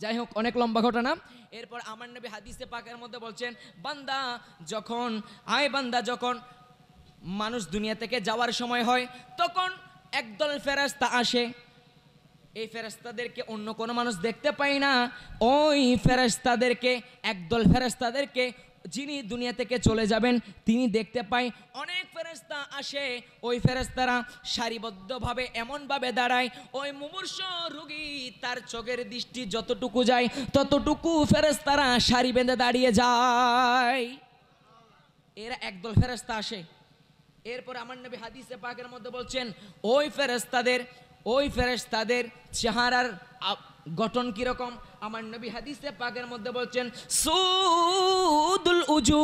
যাই হোক, অনেক লম্বা ঘটনা। এরপর আমার নবী হাদিসে পাকের মধ্যে বলছেন, বান্দা যখন মানুষ দুনিয়া থেকে যাওয়ার সময় হয়, তখন একদল ফেরেশতা আসে। এই ফেরেশতাদেরকে অন্য কোনো মানুষ দেখতে পায় না। ওই ফেরেশতাদেরকে, একদল ফেরেশতাদেরকে যিনি দুনিয়া থেকে চলে যাবেন তিনি দেখতে পায়। অনেক ফেরেশতা আসে, ওই ফেরেশতারা সারিবদ্ধভাবে এমনভাবে দাঁড়ায়, ওই মুমূর্ষ রোগী তার চোখের দৃষ্টি যতটুকু যায় ততটুকু ফেরেশতারা সারি বেঁধে দাঁড়িয়ে যায়। এরা একদল ফেরেশতা আসে। এরপর আমার নবী হাদিসে পাকের মধ্যে বলছেন, ওই ফেরেশতাদের চেহারার গঠন কিরকম। আমার নবী হাদিসে পাকের মধ্যে বলছেন, সুদুল উজু,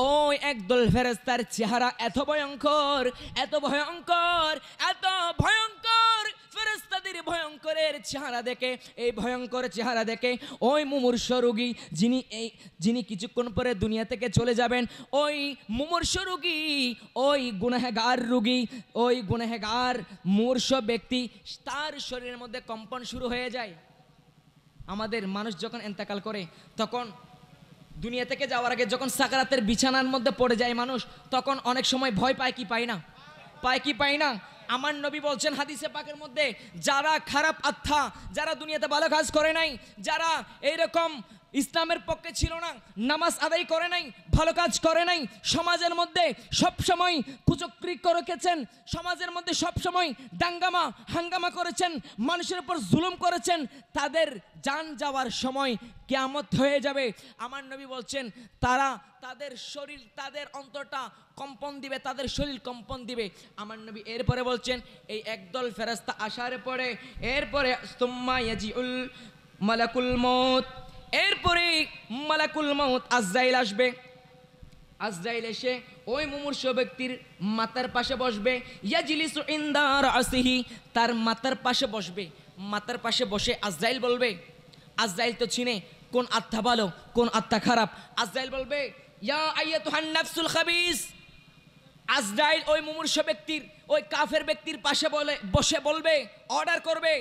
ওই একদল ফেরেশতার চেহারা এত ভয়ঙ্কর, এত ভয়ঙ্কর, এত ভয়ঙ্কর। ফেরেশতাদের ভয়ঙ্করের চেহারা দেখে, এই ভয়ঙ্কর চেহারা দেখে ওই মুমূর্ষ রোগী যিনি কিছুক্ষণ পরে দুনিয়া থেকে চলে যাবেন, ওই মুমূর্ষ রোগী, ওই গুনাহগার রোগী, ওই গুনাহগার মূর্ষ ব্যক্তি, তার শরীরের মধ্যে কম্পন শুরু হয়ে যায়। আমাদের মানুষ যখন ইন্তেকাল করে, তখন দুনিয়া থেকে যাওয়ার আগে যখন সাকারাতের বিছানার মধ্যে পড়ে যায় মানুষ, তখন অনেক সময় ভয় পায় কি পায় না? পায় কি পায় না? আমার নবী বলছেন হাদিসে পাকের মধ্যে, যারা খারাপ আত্মা, যারা দুনিয়াতে ভালো কাজ করে নাই, যারা এইরকম ইসলামের পক্ষে ছিল না, নামাজ আদায় করে নাই, ভালো কাজ করে নাই, সমাজের মধ্যে সবসময় কুচক্রি রেখেছেন, সমাজের মধ্যে সবসময় দাঙ্গামা হাঙ্গামা করেছেন, মানুষের উপর জুলুম করেছেন, তাদের জান যাওয়ার সময় কিয়ামত হয়ে যাবে। আমার নবী বলছেন তাদের শরীর, তাদের অন্তরটা কম্পন দিবে, তাদের শরীর কম্পন দিবে। আমার নবী এরপরে বলছেন, এই একদল ফেরেশতা আসার পরে এরপরে সুম্মা ইয়াজিউল মালাকুল মউত, এরপরে মালাকুল মউত আজরাইল আসবে। আজরাইল এসে ওই মুমূর্ষ ব্যক্তির মাথার পাশে বসবে। ইয়াজলিসু ইনদা রাসিহি, তার মাথার পাশে বসবে। মাথার পাশে বসে আজরাইল বলবে, আজরাইল তো চিনে কোন আত্মা ভালো কোন আত্মা খারাপ। আজরাইল বলবে, ইয়া আইয়াতুহান নাফসুল খাবিস। আজরাইল ওই মুমূর্ষ ব্যক্তির, ওই কাফের ব্যক্তির পাশে বসে বলবে, অর্ডার করবে,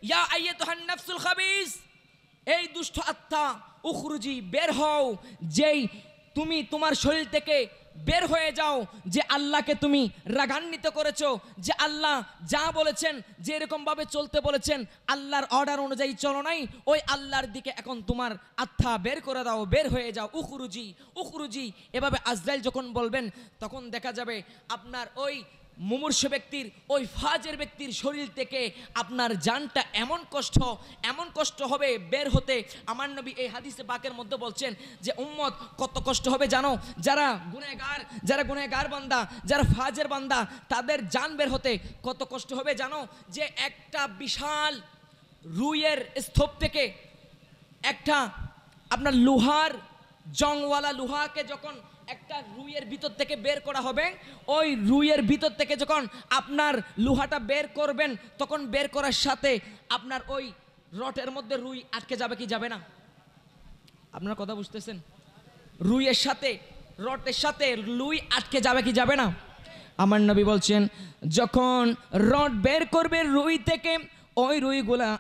ইয়া আইয়াতুহান নাফসুল খাবিস, এই দুষ্ট আত্মা, উখরুজি, বের হও। যেই তুমি তোমার শরীর থেকে বের হয়ে যাও, যে আল্লাহকে তুমি রাগান্বিত করেছো, যে আল্লাহ যা বলেছেন, যে এরকমভাবে চলতে বলেছেন, আল্লাহর অর্ডার অনুযায়ী চলো নাই, ওই আল্লাহর দিকে এখন তোমার আত্মা বের করে দাও, বের হয়ে যাও, উখরুজি উখরুজি। এভাবে আজরাইল যখন বলবেন, তখন দেখা যাবে আপনার ওই মুমূর্ষ ব্যক্তির, ওই ফাজের ব্যক্তির শরীর থেকে আপনার জানটা এমন কষ্ট হবে বের হতে। আমার নবী এই হাদিসে পাকের মধ্যে বলছেন যে উম্মত কত কষ্ট হবে জানো, যারা গুনেহগার বান্দা, যারা ফাজের বান্দা, তাদের জান বের হতে কত কষ্ট হবে জানো, যে একটা বিশাল রুইয়ের স্তূপ থেকে একটা আপনার লোহার জংওয়ালা লোহাকে যখন একটা রুইয়ের ভিতর থেকে বের করা হবে, ওই রুইয়ের ভিতর থেকে যখন আপনার লোহাটা বের করবেন, তখন বের করার সাথে আপনার ওই রটের মধ্যে রুই আটকে যাবে কি যাবে না? আপনারা কথা বুঝতেছেন? রুইয়ের সাথে, রটের সাথে রুই আটকে যাবে কি যাবে না? আমার নবী বলছেন, যখন রড বের করবে রুই থেকে, ওই রুইগুলা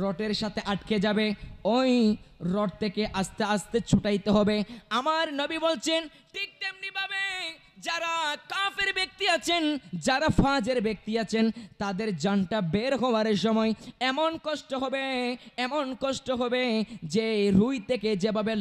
রটের সাথে আটকে যাবে, ওই রড থেকে আস্তে আস্তে ছুটাইতে হবে। আমার নবী বলছেন, ঠিক তেমনি ভাবে যারা কাফের ব্যক্তি আছেন, যারা ফাজের ব্যক্তি আছেন, তাদের জানটা বের হওয়ার সময় এমন কষ্ট হবে যে রুই থেকে যেভাবে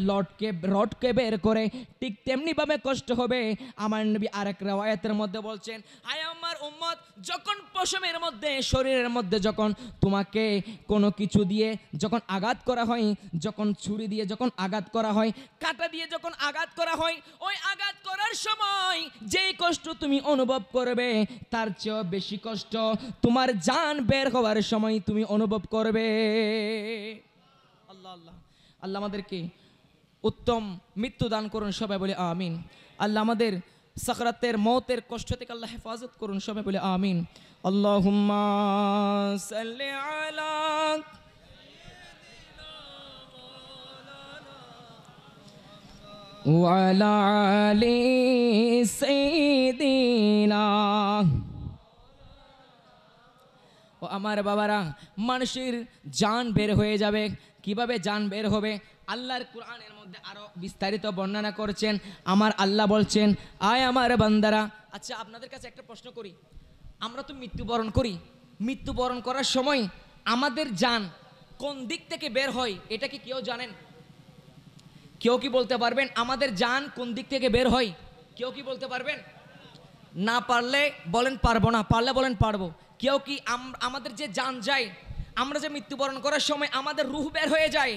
রডকে বের করে, ঠিক তেমনিভাবে কষ্ট হবে। আমার নবী আরেক riwayat-এর মধ্যে বলছেন, হায় আমার উম্মত, যখন পশমের মধ্যে, শরীরের মধ্যে যখন তোমাকে কোনো কিছু দিয়ে যখন আঘাত করা হয়, যখন ছুরি দিয়ে যখন আঘাত করা হয়, কাঁটা দিয়ে যখন আঘাত করা হয়, ওই আঘাত করার সময় যেই কষ্ট তুমি অনুভব করবে, তার চেয়েও বেশি কষ্ট তোমার জান বের হওয়ার সময় তুমি অনুভব করবে। আল্লাহ আল্লাহ আল্লাহ আমাদেরকে উত্তম মৃত্যু দান করুন, সবাই বলে আমিন। আল্লাহ আমাদের সাকরাতের মওতের কষ্ট থেকে আল্লাহ হেফাজত করুন, সবাই বলে আমিন। আল্লাহুম্মা সাল্লি আলা ওয়ালা আলি সাইয়্যিদিনা। ও আমার বাবারা, মানুষের জান বের হয়ে যাবে। কিভাবে জান বের হবে? আল্লাহর কোরআনের মধ্যে আরো বিস্তারিত বর্ণনা করছেন। আমার আল্লাহ বলছেন, আয় আমার বান্দারা। আচ্ছা, আপনাদের কাছে একটা প্রশ্ন করি, আমরা তো মৃত্যুবরণ করি, মৃত্যুবরণ করার সময় আমাদের জান কোন দিক থেকে বের হয়, এটা কি কেউ জানেন? কেউ কি বলতে পারবেন আমাদের জান কোন দিক থেকে বের হয়? কেউ কি বলতে পারবেন? না পারলে বলেন পারবো না, পারলে বলেন পারবো। কেউ কি আমাদের যে জান যায়, আমরা যে মৃত্যুবরণ করার সময় আমাদের রূহ বের হয়ে যায়,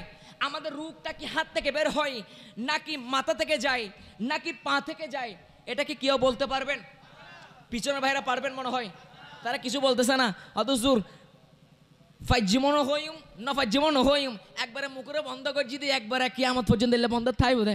আমাদের রূহটা কি হাত থেকে বের হয়, নাকি মাথা থেকে যায়, নাকি পা থেকে যায়? এটা কি কেউ বলতে পারবেন? পিছনের ভাইরা পারবেন মনে হয়, তারা কিছু বলতেছে না। অত জোর ফাইজিমন হইম না ফাইজিমন হইম, একবারে মুখরে বন্ধ করে যদি একবারে কিয়ামত পর্যন্ত এলে বন্ধ থাই বোধ।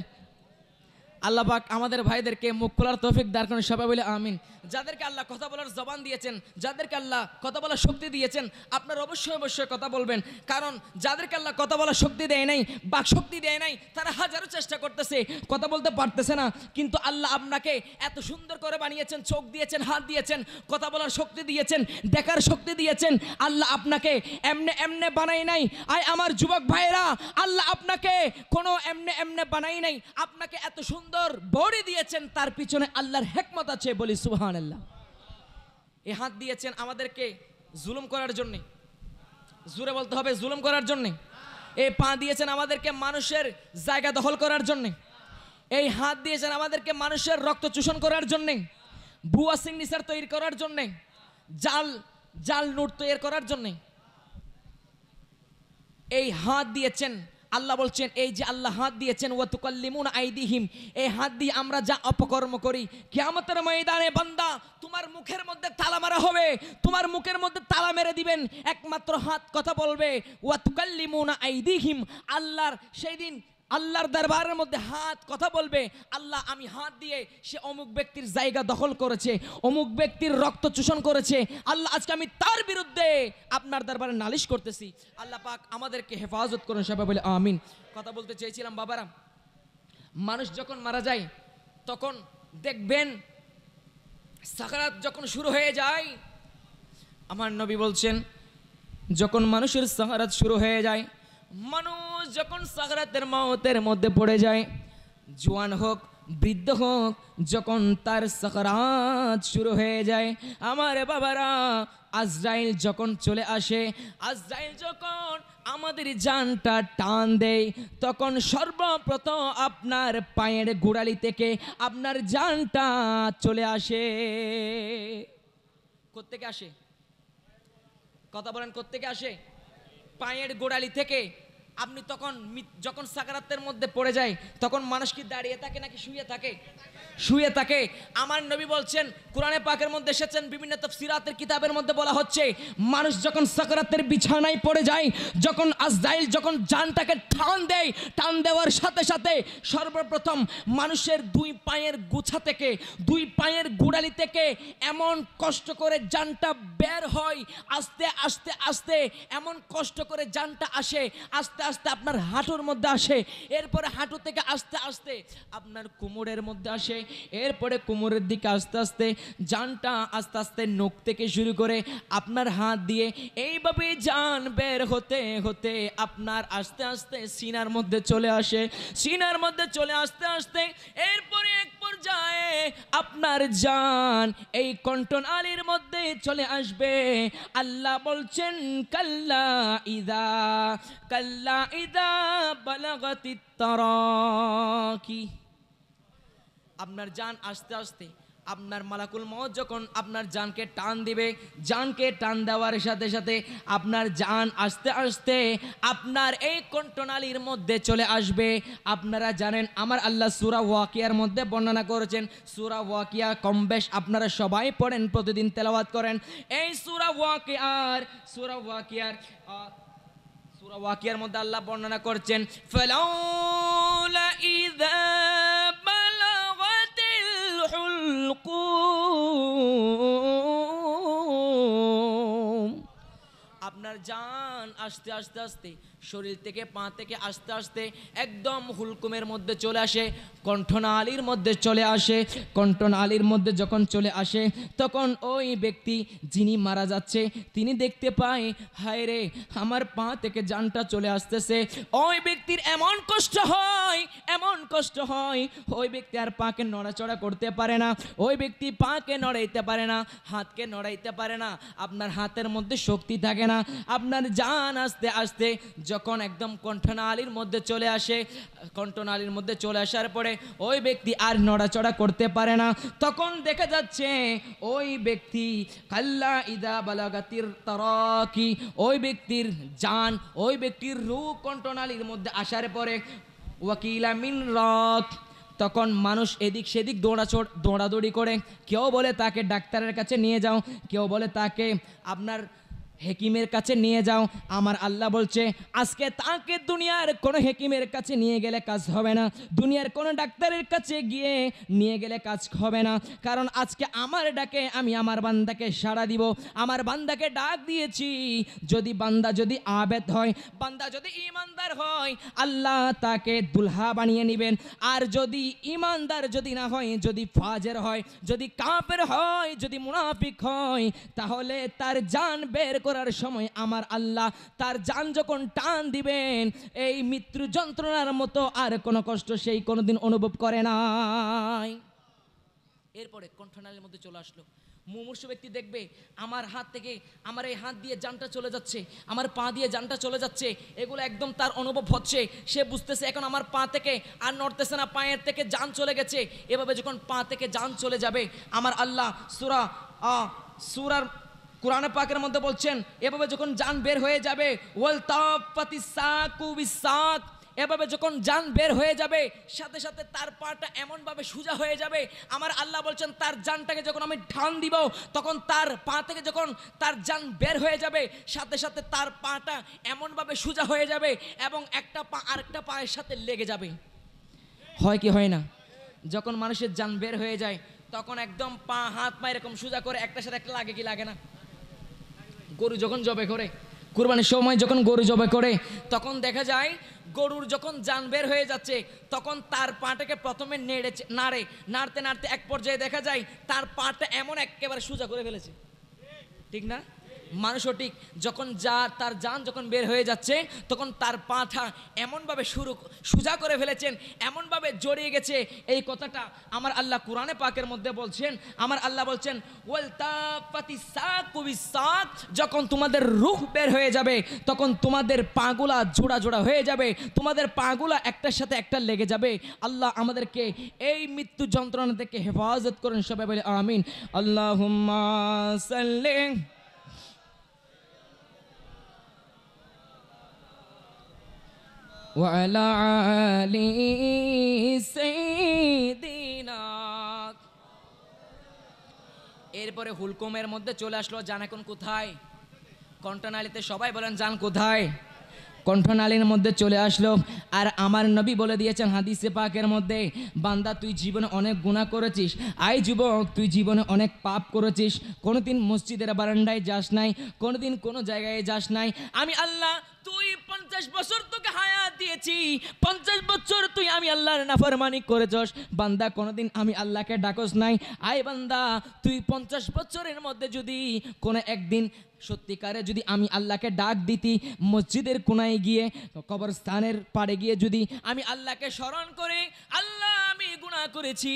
আল্লাহ পাক আমাদের ভাইদেরকে মুখ খোলার তৌফিক দান করেন, সবাই বলে আমিন। যাদেরকে আল্লাহ কথা বলার জবান দিয়েছেন, যাদেরকে আল্লাহ কথা বলার শক্তি দিয়েছেন, আপনারা অবশ্যই অবশ্যই কথা বলবেন। কারণ যাদেরকে আল্লাহ কথা বলার শক্তি দেয় নাই, বাক শক্তি দেয় নাই, তারা হাজারো চেষ্টা করতেছে, কথা বলতে পারতেছে না। কিন্তু আল্লাহ আপনাকে এত সুন্দর করে বানিয়েছেন, চোখ দিয়েছেন, হাত দিয়েছেন, কথা বলার শক্তি দিয়েছেন, দেখার শক্তি দিয়েছেন। আল্লাহ আপনাকে এমনে এমনে বানাই নাই। আয় আমার যুবক ভাইয়েরা, আল্লাহ আপনাকে কোনো এমনে এমনে বানাই নাই, আপনাকে এত সুন্দর বডি দিয়েছেন, তার পিছনে আল্লাহর হিকমত আছে, বলি সুবহানাল্লাহ। এই হাত দিয়েছেন আমাদেরকে জুলুম করার জন্য, জোরে বলতে হবে, জুলুম করার জন্য। এই পা দিয়েছেন আমাদেরকে মানুষের জায়গা দখল করার জন্য। এই হাত দিয়েছেন আমাদেরকে মানুষের রক্ত চূষণ করার জন্য, ভুয়া সিগনেচার তৈরি করার জন্য, জাল জাল নোট তৈরি করার জন্য এই হাত দিয়েছেন। আল্লাহ বলছেন, এই যে আল্লাহ হাত দিয়েছেন, ওয়া তুকাল্লিমুনা আইদিহিম, এই হাত দিয়ে আমরা যা অপকর্ম করি, কিয়ামতের ময়দানে বান্দা তোমার মুখের মধ্যে তালা মারা হবে, তোমার মুখের মধ্যে তালা মেরে দিবেন, একমাত্র হাত কথা বলবে। ওয়া তুকাল্লিমুনা আইদিহিম, আল্লাহর সেই দিন আল্লাহর দরবারের মধ্যে হাত কথা বলবে, আল্লাহ আমি হাত দিয়ে সে অমুক ব্যক্তির জায়গা দখল করেছে, অমুক ব্যক্তির রক্ত চূষণ করেছে, আল্লাহ আজকে আমি তার বিরুদ্ধে আপনার দরবারে নালিশ করতেছি। আল্লাহ পাক আমাদেরকে হেফাজত করুন, সবাই বলে আমিন। কথা বলতে চেয়েছিলাম বাবারা, মানুষ যখন মারা যায় তখন দেখবেন সাকারাত যখন শুরু হয়ে যায়, আমার নবী বলছেন যখন মানুষের সাকারাত শুরু হয়ে যায়, মানুষ যখন সাকারাতের মওতের মধ্যে পড়ে যায়, জওয়ান হোক বৃদ্ধ হোক, যখন তার সাকারাত শুরু হয়ে যায়, আমার বাবারা আজরাইল যখন চলে আসে, আজরাইল যখন আমাদের জানটা টান দেয়, তখন সর্বপ্রথম আপনার পায়ের গোড়ালি থেকে আপনার জানটা চলে আসে। কোত্থেকে আসে? কথা বলেন, কোত্থেকে আসে? পায়ের গোড়ালি থেকে। আপনি তখন যখন সাকারাতের মধ্যে পড়ে যায়, তখন মানুষ কি দাঁড়িয়ে থাকে নাকি শুয়ে থাকে? শুয়ে থাকে। আমার নবী বলছেন, কোরআনে পাকের মধ্যে এসেছেন, বিভিন্ন তাফসীরাতের কিতাবের মধ্যে বলা হচ্ছে, মানুষ যখন সাকারাতের বিছানায় পড়ে যায়, যখন আজরাইল যখন জানটাকে টান দেয়, টান দেওয়ার সাথে সাথে সর্বপ্রথম মানুষের দুই পায়ের গোছা থেকে, দুই পায়ের গোড়ালি থেকে এমন কষ্ট করে জানটা বের হয়, আস্তে আস্তে আস্তে এমন কষ্ট করে জানটা আসে, আস্তে আস্তে আপনার হাঁটুর মধ্যে আসে, এরপরে হাঁটু থেকে আস্তে আস্তে আপনার কোমরের মধ্যে আসে, এরপরে কোমরের দিকে আস্তে আস্তে জানটা আস্তে আস্তে নখ থেকে শুরু করে আপনার হাত দিয়ে এইভাবে জান বের হতে হতে আপনার আস্তে আস্তে সিনার মধ্যে চলে আসে, সিনার মধ্যে চলে আস্তে আস্তে এরপরে এক পর্যায়ে আপনার জান এই কণ্ঠনালীর মধ্যে চলে আসবে। আল্লাহ বলছেন, কাল্লা ইদা বালাগাতিত তারাকি, আপনার জান আস্তে আস্তে আপনার মালাকুল মউত যখন আপনার জানকে টান দিবে, জানকে টান দেওয়ার সাথে সাথে আপনার জান আস্তে আস্তে আপনার এই কণ্ঠনালীর মধ্যে চলে আসবে। আপনারা জানেন আমার আল্লাহ সূরা ওয়াকিয়ার মধ্যে বর্ণনা করেছেন, সূরা ওয়াকিয়া কম বেশ আপনারা সবাই পড়েন, প্রতিদিন তেলাওয়াত করেন। এই সূরা ওয়াকিয়ার মধ্যে আল্লাহ বর্ণনা করছেন, ফালাউলা ইযা বালাগাতিল হুলকুম, আপনার জান আস্তে আস্তে আস্তে শরীর থেকে পা থেকে আস্তে আস্তে একদম হুলকুমের মধ্যে চলে আসে, কণ্ঠনালীর মধ্যে চলে আসে। কণ্ঠনালীর মধ্যে যখন চলে আসে তখন ওই ব্যক্তি যিনি মারা যাচ্ছে তিনি দেখতে পায়, হায় রে আমার পা থেকে জানটা চলে আসতেছে। ওই ব্যক্তির এমন কষ্ট হয়, এমন কষ্ট হয়, ওই ব্যক্তি আর পাকে নড়াচড়া করতে পারে না, ওই ব্যক্তি পাকে নড়াইতে পারে না, হাতকে নড়াইতে পারে না, আপনার হাতের মধ্যে শক্তি থাকে না। আপনার জান আস্তে আস্তে যখন একদম কণ্ঠনালীর মধ্যে চলে আসে, কণ্ঠনালীর মধ্যে চলে আসার পরে ওই ব্যক্তি আর নড়াচড়া করতে পারে না। তখন দেখা যাচ্ছে ওই ব্যক্তি কাল্লা ইদা বালাগাতির তারাকি, ওই ব্যক্তির জান, ওই ব্যক্তির রূহ কণ্ঠনালীর মধ্যে আসার পরে ওয়াকিলা মিন রাক, তখন মানুষ এদিক সেদিক দৌড়াদৌড়ি করে। কেউ বলে তাকে ডাক্তারের কাছে নিয়ে যাও, কেউ বলে তাকে আপনার হেকিমের কাছে নিয়ে যাও। আমার আল্লাহ বলছে আজকে তাকে দুনিয়ার কোনো হেকিমের কাছে নিয়ে গেলে কাজ হবে না, দুনিয়ার কোনো ডাক্তারের কাছে গিয়ে নিয়ে গেলে কাজ হবে না, কারণ আজকে আমার ডাকে আমি আমার বান্দাকে সাড়া দিব। আমার বান্দাকে ডাক দিয়েছি, যদি বান্দা যদি আবেদ হয়, বান্দা যদি ইমানদার হয়, আল্লাহ তাকে দুলহা বানিয়ে নেবেন। আর যদি ইমানদার যদি না হয়, যদি ফাজের হয়, যদি কাফের হয়, যদি মুনাফিক হয়, তাহলে তার জান বের করার সময় আমার আল্লাহ তার জান যখন টান দিবেন, এই মৃত্যু যন্ত্রণার মতো আর কোনো কষ্ট সেই কোনোদিন অনুভব করে নাই। এরপরে কণ্ঠনালীর মধ্যে চলে আসলো। মুমূর্ষু ব্যক্তি দেখবে আমার হাত থেকে, আমার এই হাত দিয়ে জানটা চলে যাচ্ছে, আমার পা দিয়ে জানটা চলে যাচ্ছে, এগুলো একদম তার অনুভব হচ্ছে। সে বুঝতেছে এখন আমার পা থেকে আর নড়তেছে না, পায়ের থেকে জান চলে গেছে। এভাবে যখন পা থেকে জান চলে যাবে, আমার আল্লাহ সূরার কুরআনে পাকের মধ্যে বলছেন, এভাবে যখন জান বের হয়ে যাবে, ওয়াল তাফাতিস সাকু বিসাক, এভাবে যখন জান বের হয়ে যাবে সাথে সাথে তার পাটা এমনভাবে সোজা হয়ে যাবে। আমার আল্লাহ বলছেন তার জানটাকে যখন আমি টান দিব, তখন তার পা থেকে যখন তার জান বের হয়ে যাবে, সাথে সাথে তার পাটা এমনভাবে সোজা হয়ে যাবে এবং একটা পা আরেকটা পায়ের সাথে লেগে যাবে। হয় কি হয় না? যখন মানুষের জান বের হয়ে যায় তখন একদম পা হাত পা এরকম সোজা করে একটার সাথে একটা লাগে কি লাগে না? গরু যখন জবে করে, কুরবানির সময় যখন গরু জবে করে, তখন দেখা যায় গরুর যখন জান বের হয়ে যাচ্ছে তখন তার পাটাকে প্রথমে নাড়তে নাড়তে এক পর্যায়ে দেখা যায় তার পাটা এমন একেবারে সোজা করে ফেলেছে, ঠিক না? মানুষও ঠিক, যখন তার জান যখন বের হয়ে যাচ্ছে তখন তার পাটা এমনভাবে সোজা করে ফেলেছেন, এমনভাবে জড়িয়ে গেছে। এই কথাটা আমার আল্লাহ কুরআনে পাকের মধ্যে বলছেন। আমার আল্লাহ বলছেন ওয়াল তাফাতিস সাকু বিসাক, যখন তোমাদের রূহ বের হয়ে যাবে তখন তোমাদের পাগুলা জোড়া জোড়া হয়ে যাবে, তোমাদের পাগুলা একটার সাথে একটা লেগে যাবে। আল্লাহ আমাদেরকে এই মৃত্যু যন্ত্রণা থেকে হেফাজত করেন, সবাই বলে আমিন। আল্লাহুম্মা সাল্লি ওয়ালা আলি সাইয়্যিদিনা। এরপরে হুলকুমের মধ্যে চলে আসলো, জান এখন কোথায়? কণ্ঠনালীতে। সবাই বলেন জান কোথায়? কণ্ঠনালীর মধ্যে চলে আসলো। আর আমার নবী বলে দিয়েছেন হাদিসে পাকের মধ্যে, বান্দা তুই জীবনে অনেক গুনাহ করেছিস, আই যুবক তুই জীবনে অনেক পাপ করেছিস, কোনোদিন মসজিদের বারান্দায় যাস নাই, কোনোদিন কোনো জায়গায় যাস নাই, আমি আল্লাহ তুই 50 বছর তোকে হায়াত দিয়েছি, 50 বছর তুই আমি আল্লাহর নাফরমানি করেছস, বান্দা কোনোদিন আমি আল্লাহকে ডাকস নাই। আই বান্দা তুই 50 বছরের মধ্যে যদি কোনো একদিন সত্যিকারে যদি আমি আল্লাহকে ডাক দিতি, মসজিদের কোনায় গিয়ে, কবরস্থানের পাড়ে গিয়ে যদি আমি আল্লাহকে স্মরণ করে, আল্লাহ আমি গুনাহ করেছি,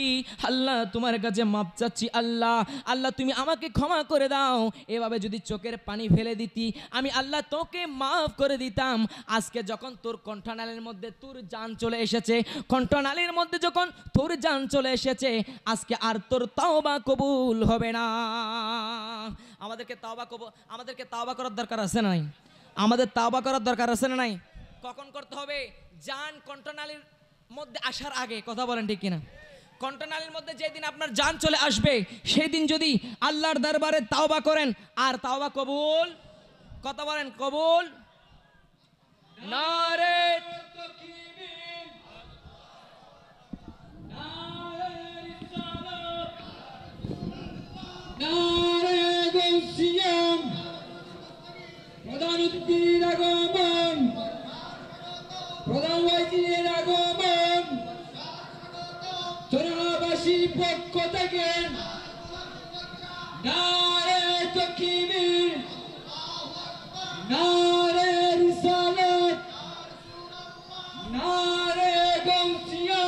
আল্লাহ তোমার কাছে মাপ চাচ্ছি, আল্লাহ আল্লাহ তুমি আমাকে ক্ষমা করে দাও, এভাবে যদি চোখের পানি ফেলে দিতি, আমি আল্লাহ তোকে মাফ করে দিতাম। আজকে যখন তোর কণ্ঠনালীর মধ্যে তোর জান চলে এসেছে, কণ্ঠনালীর মধ্যে যখন তোর জান চলে এসেছে, আজকে আর তোর তওবা কবুল হবে না। আমাদেরকে তওবা করার দরকার আছে না নাই? আমাদের তওবা করার দরকার আছে না নাই? কখন করতে হবে? জান কণ্ঠনালীর মধ্যে আসার আগে। কথা বলেন ঠিক কিনা? কণ্ঠনালীর মধ্যে যেদিন আপনার জান চলে আসবে সেই দিন যদি আল্লাহর দরবারে তওবা করেন, আর তওবা কবুল। কথা বলেন কবুল। নারে তাকবীর, নারে রিসালাত, নারে গাউসিয়াম, প্রধানমন্ত্রীর আগমন, দেশবাসী পক্ষ থেকে নারে তাকবীর, নারে রিসালাত, নারে গাউসিয়া,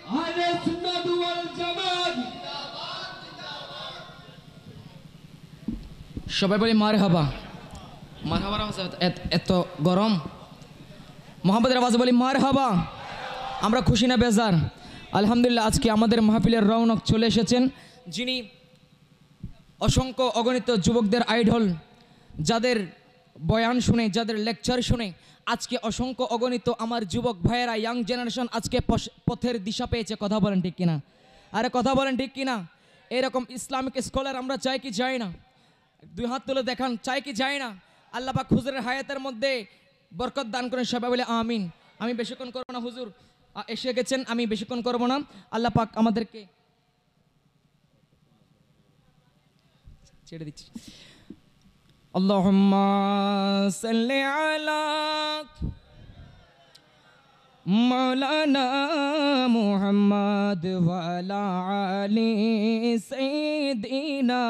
আহলে সুন্নাত ওয়াল জামাত। সবাই বলি মারহাবা। মারহাবার আওয়াজ এত গরম, মোহাম্মদের আওয়াজ বলি মারহাবা। আমরা খুশি না বেজার? আলহামদুলিল্লাহ, আজকে আমাদের মাহফিলের রৌনক চলে এসেছেন যিনি অসংখ্য অগণিত যুবকদের আইডল, যাদের বয়ান শুনে, যাদের লেকচার শুনে আজকে অসংখ্য অগণিত আমার যুবক ভাইয়েরা, ইয়াং জেনারেশন আজকে পথের দিশা পেয়েছে। কথা বলেন ঠিক কিনা? আরে কথা বলেন ঠিক কিনা? এরকম ইসলামিক স্কলার আমরা চাই কি চাই না? দুই হাত তুলে দেখান, চাই কি চাই না? আল্লাহ পাক হুজুরের হায়াতের মধ্যে বরকত দান করেন, সবাই বলে আমিন। আমি বেশিক্ষণ করবো না, হুজুর এসে গেছেন, আমি বেশিক্ষণ করবো না। আল্লাহ পাক আমাদেরকে ছেড়ে দিচ্ছি। আল্লাহুম্মা সাল্লি আলা মাওলানা মুহাম্মদ ওয়া আলা আলি সাইয়্যিদিনা।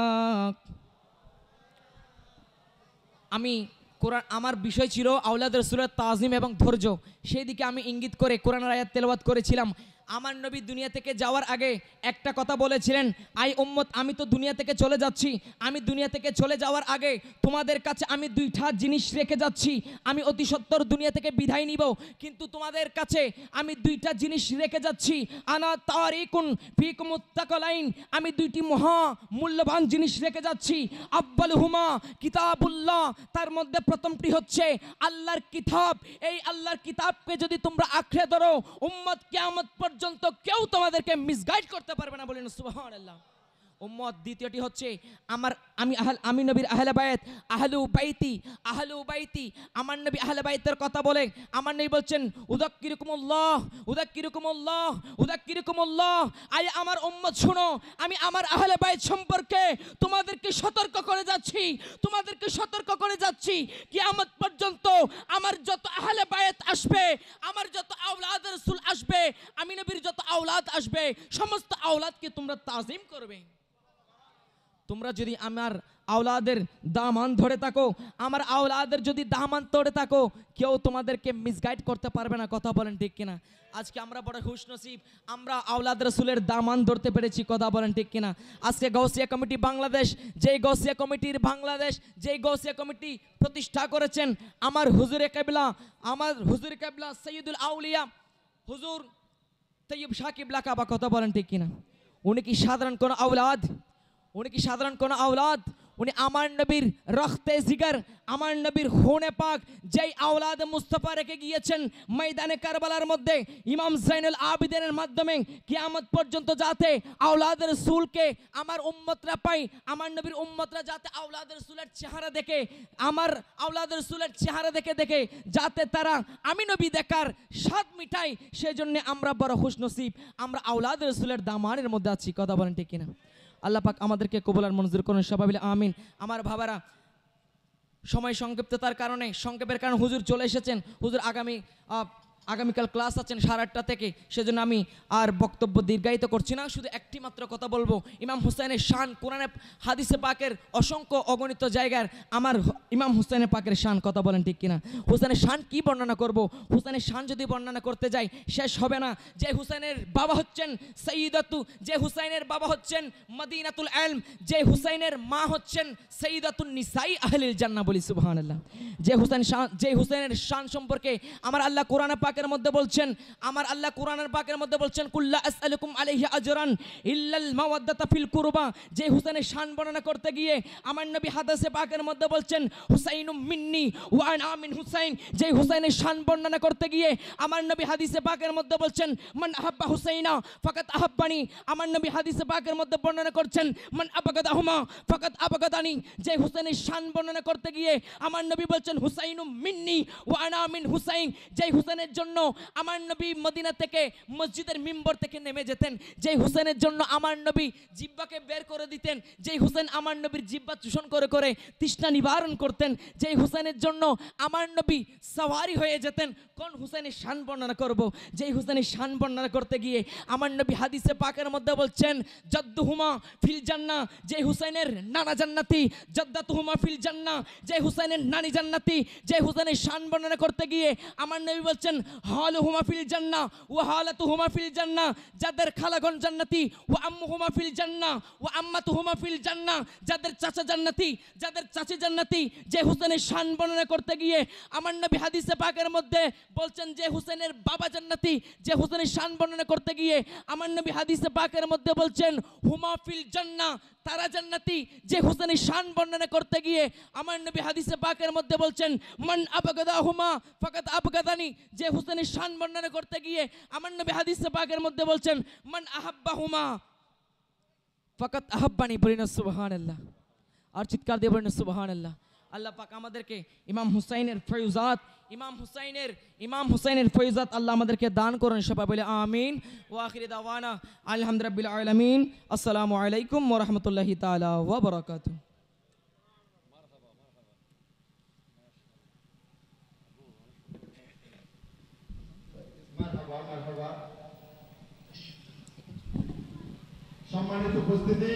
আমি কোরআন, আমার বিষয় ছিল আওলাদ রাসূলের তাজিম এবং ধৈর্য, সেই দিকে আমি ইঙ্গিত করে কোরআনের আয়াত তেলাওয়াত করেছিলাম। আমার নবী দুনিয়া থেকে যাওয়ার আগে একটা কথা বলেছিলেন, আই উম্মত, আমি তো দুনিয়া থেকে চলে যাচ্ছি, আমি দুনিয়া থেকে চলে যাওয়ার আগে তোমাদের কাছে আমি দুইটা জিনিস রেখে যাচ্ছি। আমি অতি সত্বর দুনিয়া থেকে বিদায় নিব, কিন্তু তোমাদের কাছে আমি দুইটা জিনিস রেখে যাচ্ছি। আনা তারিকুন ফিকুম মুত্তাকালাইন, আমি দুইটি মহা মূল্যবান জিনিস রেখে যাচ্ছি। আব্বালুহুমা কিতাবুল্লাহ, তার মধ্যে প্রথমটি হচ্ছে আল্লাহর কিতাব। এই আল্লাহর কিতাবকে যদি তোমরা আঁকড়ে ধরো, উম্মত কিয়ামত পর্যন্ত কেউ তোমাদেরকে মিসগাইড করতে পারবে না। বলেন সুবহানাল্লাহ। উম্মত দ্বিতীয়টি হচ্ছে আমি নবীর আহলে বাইত, আহলু বাইতি। আমার নবী আহলে বাইতের কথা বলে আমার নবী বলছেন উযাক্কিরুকুমুল্লাহ। আয় আমার উম্মত শোনো, আমি আমার আহলে বাইত সম্পর্কে তোমাদেরকে সতর্ক করে যাচ্ছি। কিয়ামত পর্যন্ত আমার যত আহলে বাইত আসবে, আমার যত আওলাদ রাসূল আসবে, আমি নবীর যত আওলাদ আসবে, সমস্ত আওলাদকে তোমরা তাজিম করবে। তোমরা যদি আমার আওলাদের দামান ধরে থাকো, আমার আওলাদের যদি দামান ধরে থাকো, কেউ তোমাদেরকে মিসগাইড করতে পারবে না। কথা বলেন ঠিক কিনা? আজকে আমরা বড় খুশনসিব, আমরা আওলাদ রাসূলের দামান ধরতে পেরেছি। কথা বলেন ঠিক কিনা? আজকে গাউসিয়া কমিটি বাংলাদেশ, যেই গাউসিয়া কমিটি প্রতিষ্ঠা করেছেন আমার হুজুরে কেবলা সৈয়দুল আউলিয়া হুজুর তৈয়ব শাহ কিবলা কাবা। কথা বলেন ঠিক কিনা? উনি কি সাধারণ কোনো আওলাদ? উনি আমার নবীর রক্তে জিগার, আমার নবীর খুনে পাক, যেই আওলাদ মুস্তাফা রেখে গিয়েছেন ময়দানে কারবালার মধ্যে ইমাম জাইনুল আবিদিনের মাধ্যমে কিয়ামত পর্যন্ত যাতে আওলাদ রাসূলকে আমার উম্মতরা পাই, আমার নবীর উম্মতরা যাতে আওলাদ রাসূলের চেহারা দেখে, আমার আওলাদ রাসূলের চেহারা দেখে যাতে তারা আমি নবী দেখার স্বাদ মিটাই, সেজন্য আমরা বড় খুশনসিব, আমরা আওলাদ রাসূলের দামানের মধ্যে আছি। কথা বলেন ঠিক কিনা? আল্লাহ পাক আমাদেরকে কবুল আর মঞ্জুর করুন, সবাই বলে আমিন। আমার ভাবারা, সময় সংক্ষিপ্ততার কারণে, সংক্ষেপের কারণে হুজুর চলে এসেছেন। হুজুর আগামীকাল ক্লাস আছেন 8:30 থেকে, সেজন্য আমি আর বক্তব্য দীর্ঘায়িত করছি না, শুধু একটি মাত্র কথা বলবো। ইমাম হুসাইনের শান, কোরআনে হাদিসে পাকের অসংখ্য অগণিত জায়গার আমার ইমাম হুসাইনের পাকের শান। কথা বলেন ঠিক কিনা? হুসাইনের শান কি বর্ণনা করব? হুসাইনের শান যদি বর্ণনা করতে যাই শেষ হবে না। যে হুসাইনের বাবা হচ্ছেন সাইয়্যিদাতু, যে হুসাইনের বাবা হচ্ছেন মদিনাতুল ইলম, যে হুসাইনের মা হচ্ছেন সাইয়্যিদাতুন নিসাই আহলিল জান্নাহ। বলি সুবহানাল্লাহ। যে হুসাইনের শান সম্পর্কে আমার আল্লাহ কোরআনে পাকের মধ্যে বলছেন কুল্লা আসআলুকুম আলাইহি আজরান ইল্লাল মাওয়াদ্দাতা ফিল কুরবা। যে হুসাইনের শান বর্ণনা করতে গিয়ে আমার নবী হাদিসে পাকের মধ্যে বলছেন হুসাইনুম মিন্নি ওয়া আনা মিন হুসাইন। যে হুসাইনের শান বর্ণনা করতে গিয়ে আমার নবী হাদিসে পাকের মধ্যে বলছেন মান আহাব্বা হুসাইনা ফাকাত আহাব্বানি। আমার নবী হাদিসে পাকের মধ্যে বর্ণনা করছেন মান আবাগাদাহুমা ফাকাত আবাগাদানি। যে হুসাইনের শান বর্ণনা করতে গিয়ে আমার নবী বলছেন হুসাইনুম মিন্নি ওয়া আনা মিন হুসাইন। যে হুসাইনের জন্য জন্য আমার নবী মদিনা থেকে মসজিদের মিম্বর থেকে নেমে যেতেন, যেই হুসেনের জন্য আমার নবী জিহ্বাকে বের করে দিতেন, যেই হুসেন আমার নবীর জিহ্বা চূষণ করে করে তৃষ্ণা নিবারণ করতেন, যেই হুসেনের জন্য আমার নবী সওয়ারি হয়ে যেতেন। কোন হুসেনের শান বর্ণনা করব? যেই হুসেনের শান বর্ণনা করতে গিয়ে আমার নবী হাদিসে পাকের মধ্যে বলছেন জাদ্দুহুমা ফিল জান্নাহ, যে হুসেনের নানা জান্নাতি, জাদ্দাতুহুমা ফিল জান্নাহ, যে হুসেনের নানি জান্নাতি। যে হুসেনের শান বর্ণনা করতে গিয়ে আমার নবী বলছেন হালুহুমা ফিল জান্নাহ ওয়া হালাতুহুমা ফিল জান্নাহ, যাদের খালাগণ জান্নাতি, ওয়া আম্মুহুমা ফিল জান্নাহ ওয়া আম্মাতুহুমা ফিল জান্নাহ, যাদের চাচা জান্নাতি, যাদের চাচি জান্নাতি। যে হুসেনের শান বর্ণনা করতে গিয়ে আমার নবী হাদিসে পাকের মধ্যে বলছেন যে হুসেনের বাবা জান্নাতি। যে হুসেনের শান বর্ণনা করতে গিয়ে আমার নবী হাদিসে পাকের মধ্যে বলছেন হুমা ফিল জান্নাহ, তারা জান্নাতি। যে হুসেনের শান বর্ণনা করতে গিয়ে আমার নবী হাদিসে পাকের মধ্যে বলছেন মান আবগাদাহুমা ফাকাত আবগাদানি। যে হুসেনের শান বর্ণনা করতে গিয়ে আমার নবী হাদিসে পাকের মধ্যে বলছেন মান আহাব্বাহুমা ফাকাত আহাব্বানি। বলেন সুবহানাল্লাহ, আর চিৎকার দিয়ে বলেন সুবহানাল্লাহ। আল্লাহ পাক আমাদেরকে ইমাম হুসাইনের ফয়ুজাত, ইমাম হুসাইনের ফয়ুজাত আল্লাহ আমাদেরকে দান করুন। সবাই বলে আমিন। ওয়া আখিরি দাওয়ানা আলহামদুলিল্লাহি রাব্বিল আলামিন। আসসালামু আলাইকুম ওয়া রাহমাতুল্লাহি তাআলা ওয়া বারাকাতুহু। সম্মানিত উপস্থিতি,